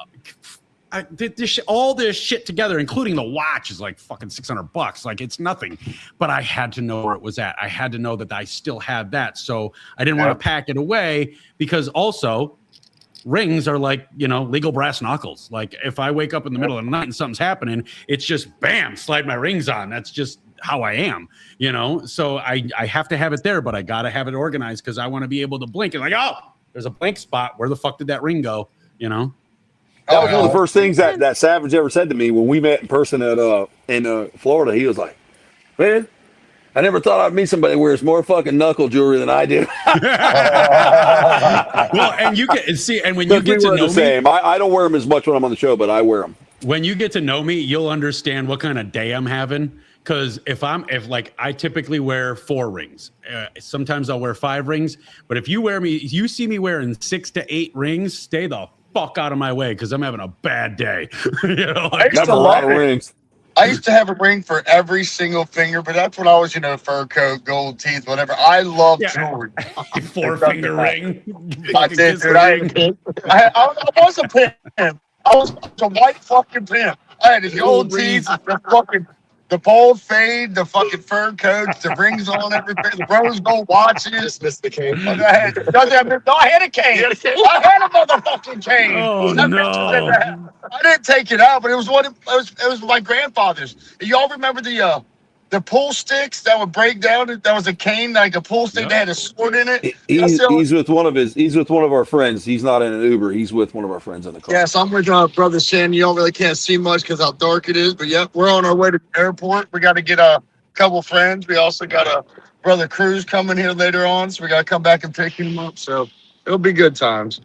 Speaker 2: all this shit together, including the watch, is like fucking $600. Like it's nothing, but I had to know where it was at. I had to know that I still had that. So I didn't want to pack it away, because also rings are like, legal brass knuckles. Like if I wake up in the middle of the night and something's happening, it's just bam, slide my rings on. That's just how I am, so I have to have it there, but I got to have it organized, because I want to be able to blink and like, oh, there's a blank spot. Where the fuck did that ring go?
Speaker 1: That was one of the first things that Savage ever said to me when we met in person in Florida. He was like, "Man, I never thought I'd meet somebody that wears more fucking knuckle jewelry than I do."
Speaker 2: Well, and you can see, and when you get to know me,
Speaker 1: I don't wear them as much when I'm on the show, but I wear them.
Speaker 2: When you get to know me, you'll understand what kind of day I'm having. Because if I typically wear 4 rings. Sometimes I'll wear 5 rings. But if you see me wearing 6 to 8 rings, stay the fuck out of my way, because I'm having a bad day.
Speaker 5: I used to love rings. I used to have a ring for every single finger, but that's when I was, fur coat, gold teeth, whatever. I love jewelry.
Speaker 2: 4-finger ring.
Speaker 5: I did, dude. I was a pimp. I was a white fucking pimp. I had the gold teeth, the bold fade, the fucking fur coats, the rings on everything, the rose gold watches.
Speaker 6: Missed the cane.
Speaker 5: I had a cane. I had a motherfucking cane.
Speaker 2: Oh, no.
Speaker 5: I didn't take it out, but it was my grandfather's. Y'all remember the pool sticks that would break down? That was a cane, like a pool stick that had a sword in it.
Speaker 1: He's with one of our friends. He's not in an Uber. He's with one of our friends in the car.
Speaker 5: Yes, I'm with brother Shan. You don't really can't see much because how dark it is. But yep, we're on our way to the airport. We got to get a couple friends. We also got a brother Cruz coming here later on, so we got to come back and pick him up. So it'll be good times.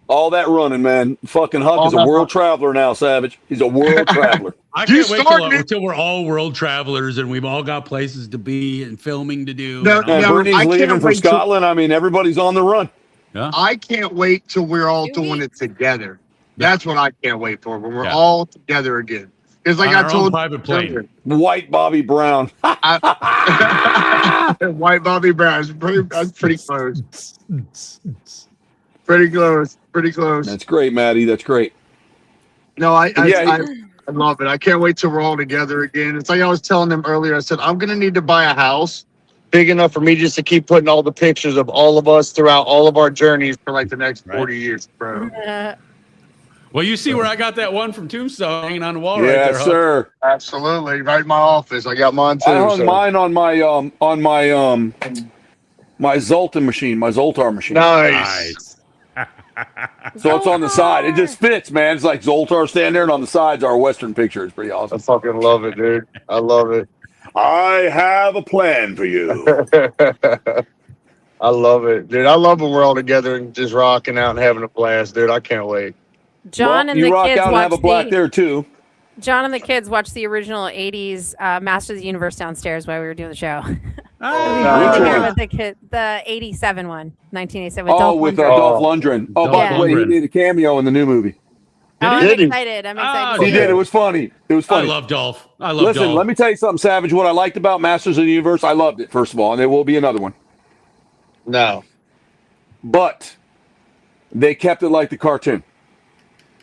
Speaker 1: All that running, man. Fucking Huck is a world traveler now, Savage. He's a world traveler.
Speaker 2: I can't wait until we're all world travelers and we've all got places to be and filming to do.
Speaker 1: Bernie's leaving for Scotland. I mean, everybody's on the run.
Speaker 5: Yeah. I can't wait till we're all doing it together. That's what I can't wait for, when we're all together again. Because like I told
Speaker 2: private plane.
Speaker 1: White Bobby Brown.
Speaker 5: White Bobby Brown. That's pretty close. Pretty close.
Speaker 1: That's great, Maddie. That's great.
Speaker 5: No, I love it. I can't wait till we're all together again. It's like I was telling them earlier. I said, I'm going to need to buy a house big enough for me just to keep putting all the pictures of all of us throughout all of our journeys for like the next 40 years, bro.
Speaker 2: Well, you see where I got that one from Tombstone hanging on the wall right there.
Speaker 1: Yes, sir.
Speaker 5: Absolutely. Right in my office. I got mine too.
Speaker 1: I hung mine on my Zoltan machine, my Zoltar machine.
Speaker 5: Nice.
Speaker 1: So it's on the side. It just fits, man. It's like Zoltar standing there, and on the sides are Western picture. It's pretty awesome.
Speaker 5: I fucking love it, dude. I love it.
Speaker 1: I have a plan for you.
Speaker 5: I love it, dude. I love when we're all together and just rocking out and having a blast, dude. I can't wait.
Speaker 3: John and the
Speaker 1: rock
Speaker 3: kids
Speaker 1: out and have a black there too.
Speaker 3: John and the kids watched the original 80s Masters of the Universe downstairs while we were doing the show.
Speaker 1: With
Speaker 3: the kid, the 87 one, 1987.
Speaker 1: With Dolph Lundgren. Oh, by the way, he did a cameo in the new movie.
Speaker 3: I'm excited.
Speaker 1: He did. It was funny. I
Speaker 2: love Dolph.
Speaker 1: Listen, let me tell you something, Savage. What I liked about Masters of the Universe, I loved it, first of all, and there will be another one.
Speaker 5: No.
Speaker 1: But they kept it like the cartoon.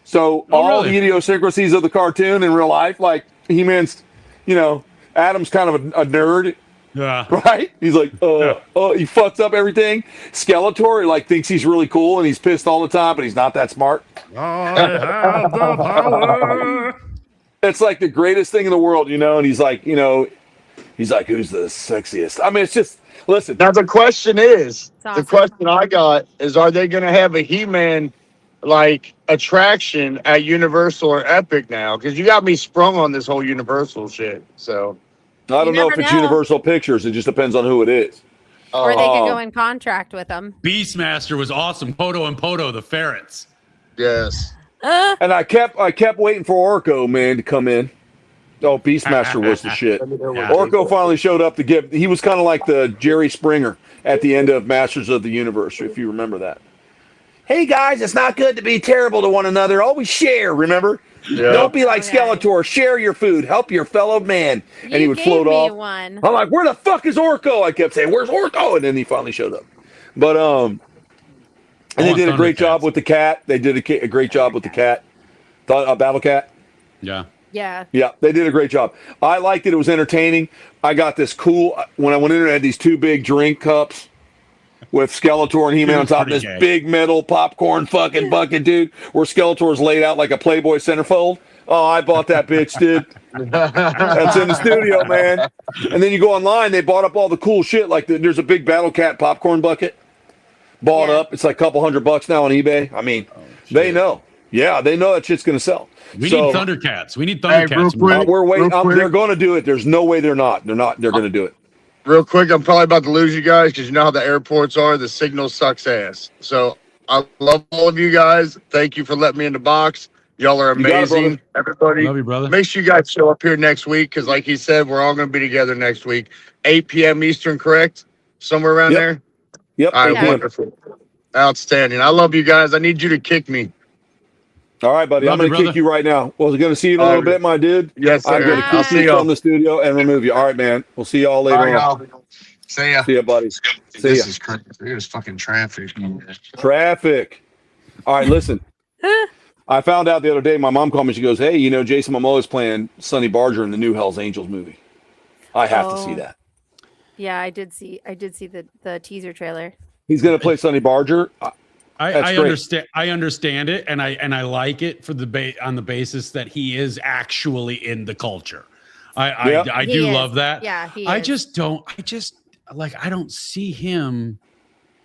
Speaker 1: So the idiosyncrasies of the cartoon in real life, like He-Man's, Adam's kind of a nerd.
Speaker 2: Yeah.
Speaker 1: Right? He's like, he fucks up everything. Skeletor, thinks he's really cool and he's pissed all the time, but he's not that smart.
Speaker 2: I have the power.
Speaker 1: It's like the greatest thing in the world, and he's like, who's the sexiest? I mean, it's just, listen.
Speaker 5: Now the question is, the question I got is, are they going to have a He-Man attraction at Universal or Epic now? Because you got me sprung on this whole Universal shit. So
Speaker 1: I don't know if it's Universal Pictures. It just depends on who it is.
Speaker 3: Or they could go in contract with them.
Speaker 2: Beastmaster was awesome. Poto and Poto, the ferrets.
Speaker 5: Yes.
Speaker 1: And I kept waiting for Orko, man, to come in. Oh, Beastmaster was the shit.
Speaker 2: Yeah.
Speaker 1: Orko finally showed up to give. He was kind of like the Jerry Springer at the end of Masters of the Universe, if you remember that. Hey guys, it's not good to be terrible to one another. Always share, remember?
Speaker 5: Yeah.
Speaker 1: Don't be like
Speaker 3: Okay.
Speaker 1: Skeletor. Share your food. Help your fellow man. And he
Speaker 3: You
Speaker 1: would
Speaker 3: gave
Speaker 1: float
Speaker 3: me
Speaker 1: off.
Speaker 3: one.
Speaker 1: I'm like, where the fuck is Orko? I kept saying, where's Orko? And then he finally showed up. But and they did a great job with the cat. They did a great job with the cat. Battle Cat.
Speaker 2: Yeah.
Speaker 3: Yeah.
Speaker 1: Yeah, they did a great job. I liked it. It was entertaining. I got this cool, when I went in there, I had these 2 big drink cups with Skeletor and He-Man on top of this big metal popcorn fucking bucket, dude, where Skeletor's laid out like a Playboy centerfold. Oh, I bought that bitch, dude. That's in the studio, man. And then you go online, they bought up all the cool shit. Like there's a big Battle Cat popcorn bucket bought up. It's like a couple $100 now on eBay. I mean, they know. Yeah, they know that shit's going to sell.
Speaker 2: We need Thundercats. We need Thundercats.
Speaker 1: We're waiting. They're going to do it. There's no way they're not. They're going to do it.
Speaker 5: Real quick, I'm probably about to lose you guys because you know how the airports are. The signal sucks ass. So I love all of you guys. Thank you for letting me in the box. Y'all are amazing. Everybody,
Speaker 2: Love you, brother.
Speaker 5: make sure you guys show up here next week because, like he said, we're all going to be together next week. 8 p.m. Eastern, correct? Somewhere around there?
Speaker 1: Yep.
Speaker 5: All right,
Speaker 3: Yeah.
Speaker 5: wonderful. Outstanding. I love you guys. I need you to kick me.
Speaker 1: All right, buddy.
Speaker 2: Love
Speaker 1: I'm
Speaker 2: you,
Speaker 1: going to
Speaker 2: brother.
Speaker 1: kick you right now. Well, going to see you in a little bit, my dude.
Speaker 5: Yes, sir.
Speaker 1: I'm going to
Speaker 5: I'll
Speaker 1: kick
Speaker 5: see
Speaker 1: you
Speaker 5: y'all.
Speaker 1: from the studio and remove you. All right, man. We'll see y'all later
Speaker 5: Bye,
Speaker 1: on.
Speaker 5: y'all. See ya.
Speaker 1: See ya, buddy. See
Speaker 5: This
Speaker 1: ya.
Speaker 5: is crazy. There's fucking traffic.
Speaker 1: Traffic. All right, listen. I found out the other day, my mom called me. She goes, hey, you know, Jason Momoa is playing Sonny Barger in the new Hell's Angels movie. I have to see that.
Speaker 3: Yeah, I did see the teaser trailer.
Speaker 1: He's going to play Sonny Barger.
Speaker 2: I understand. I understand it, and I like it for on the basis that he is actually in the culture. I
Speaker 3: He
Speaker 2: do
Speaker 3: is.
Speaker 2: love that.
Speaker 3: Yeah, he
Speaker 2: I
Speaker 3: is.
Speaker 2: just don't. I don't see him.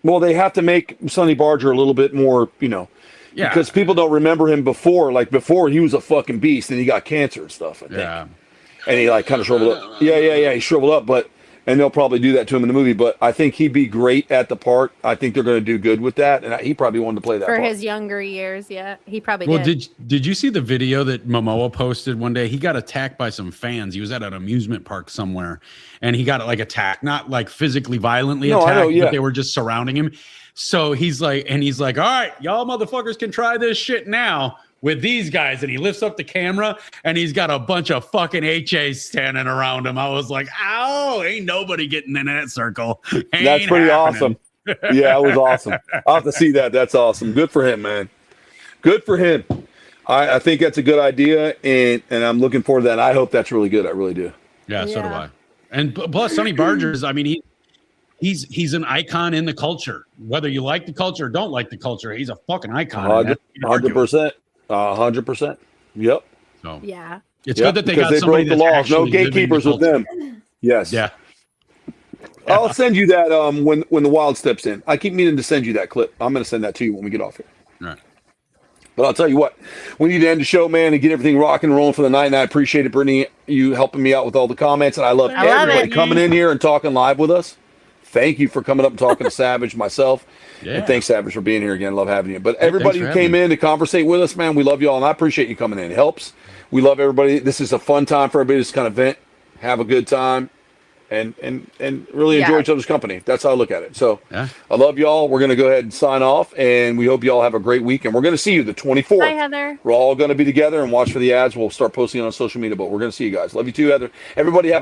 Speaker 1: Well, they have to make Sonny Barger a little bit more,
Speaker 2: Yeah.
Speaker 1: because people don't remember him before. Like before, he was a fucking beast, and he got cancer and stuff. I think.
Speaker 2: Yeah.
Speaker 1: And he like kind of shriveled up. Yeah. He shriveled up, and they'll probably do that to him in the movie. But I think he'd be great at the part. I think they're going to do good with that, and he probably wanted to play that
Speaker 3: For
Speaker 1: part.
Speaker 3: his younger years, yeah. He probably
Speaker 2: Well,
Speaker 3: did.
Speaker 2: did you see the video that Momoa posted one day? He got attacked by some fans. He was at an amusement park somewhere, and he got like attacked, not like physically violently
Speaker 1: No, I
Speaker 2: attacked,
Speaker 1: know, yeah.
Speaker 2: but they were just surrounding him. So he's like, all right, y'all motherfuckers can try this shit now with these guys. And he lifts up the camera, and he's got a bunch of fucking HAs standing around him. I was like, ow, ain't nobody getting in that circle.
Speaker 1: That's pretty awesome. Yeah, it was awesome. I'll have to see that. That's awesome. Good for him, man. Good for him. I think that's a good idea, and I'm looking forward to that. I hope that's really good. I really do.
Speaker 2: Yeah, so do
Speaker 3: Yeah.
Speaker 2: I. And plus, Sonny Barger's, I mean, he's an icon in the culture. Whether you like the culture or don't like the culture, he's a fucking icon.
Speaker 1: 100%. 100%. Yep.
Speaker 2: So
Speaker 3: Yeah.
Speaker 2: it's
Speaker 1: Yep,
Speaker 2: good that they
Speaker 1: because
Speaker 2: got somebody
Speaker 1: broke the
Speaker 2: that's
Speaker 1: laws. No
Speaker 2: actually living the
Speaker 1: gatekeepers with
Speaker 2: culture.
Speaker 1: them. Yes.
Speaker 2: Yeah.
Speaker 1: I'll send you that when the Wild steps in. I keep meaning to send you that clip. I'm going to send that to you when we get off here.
Speaker 2: Right.
Speaker 1: But I'll tell you what, we need to end the show, man, and get everything rocking and rolling for the night. And I appreciate it, Brittany, you helping me out with all the comments. And I love
Speaker 3: I love
Speaker 1: everybody
Speaker 3: it.
Speaker 1: coming in here and talking live with us. Thank you for coming up and talking to Savage, myself.
Speaker 2: Yeah.
Speaker 1: And thanks, Savage, for being here again. Love having you. But everybody who
Speaker 2: thanks for
Speaker 1: came
Speaker 2: having
Speaker 1: in to conversate with us, man, we love you all. And I appreciate you coming in. It helps. We love everybody. This is a fun time for everybody to just kind of vent, have a good time, and really enjoy
Speaker 3: Yeah.
Speaker 1: each other's company. That's how I look at it. So
Speaker 2: Yeah.
Speaker 1: I love y'all. We're going to go ahead and sign off, and we hope you all have a great week. And we're going to see you the 24th.
Speaker 3: Hi, Heather.
Speaker 1: We're all going to be together and watch for the ads. We'll start posting on social media, but we're going to see you guys. Love you too, Heather. Everybody have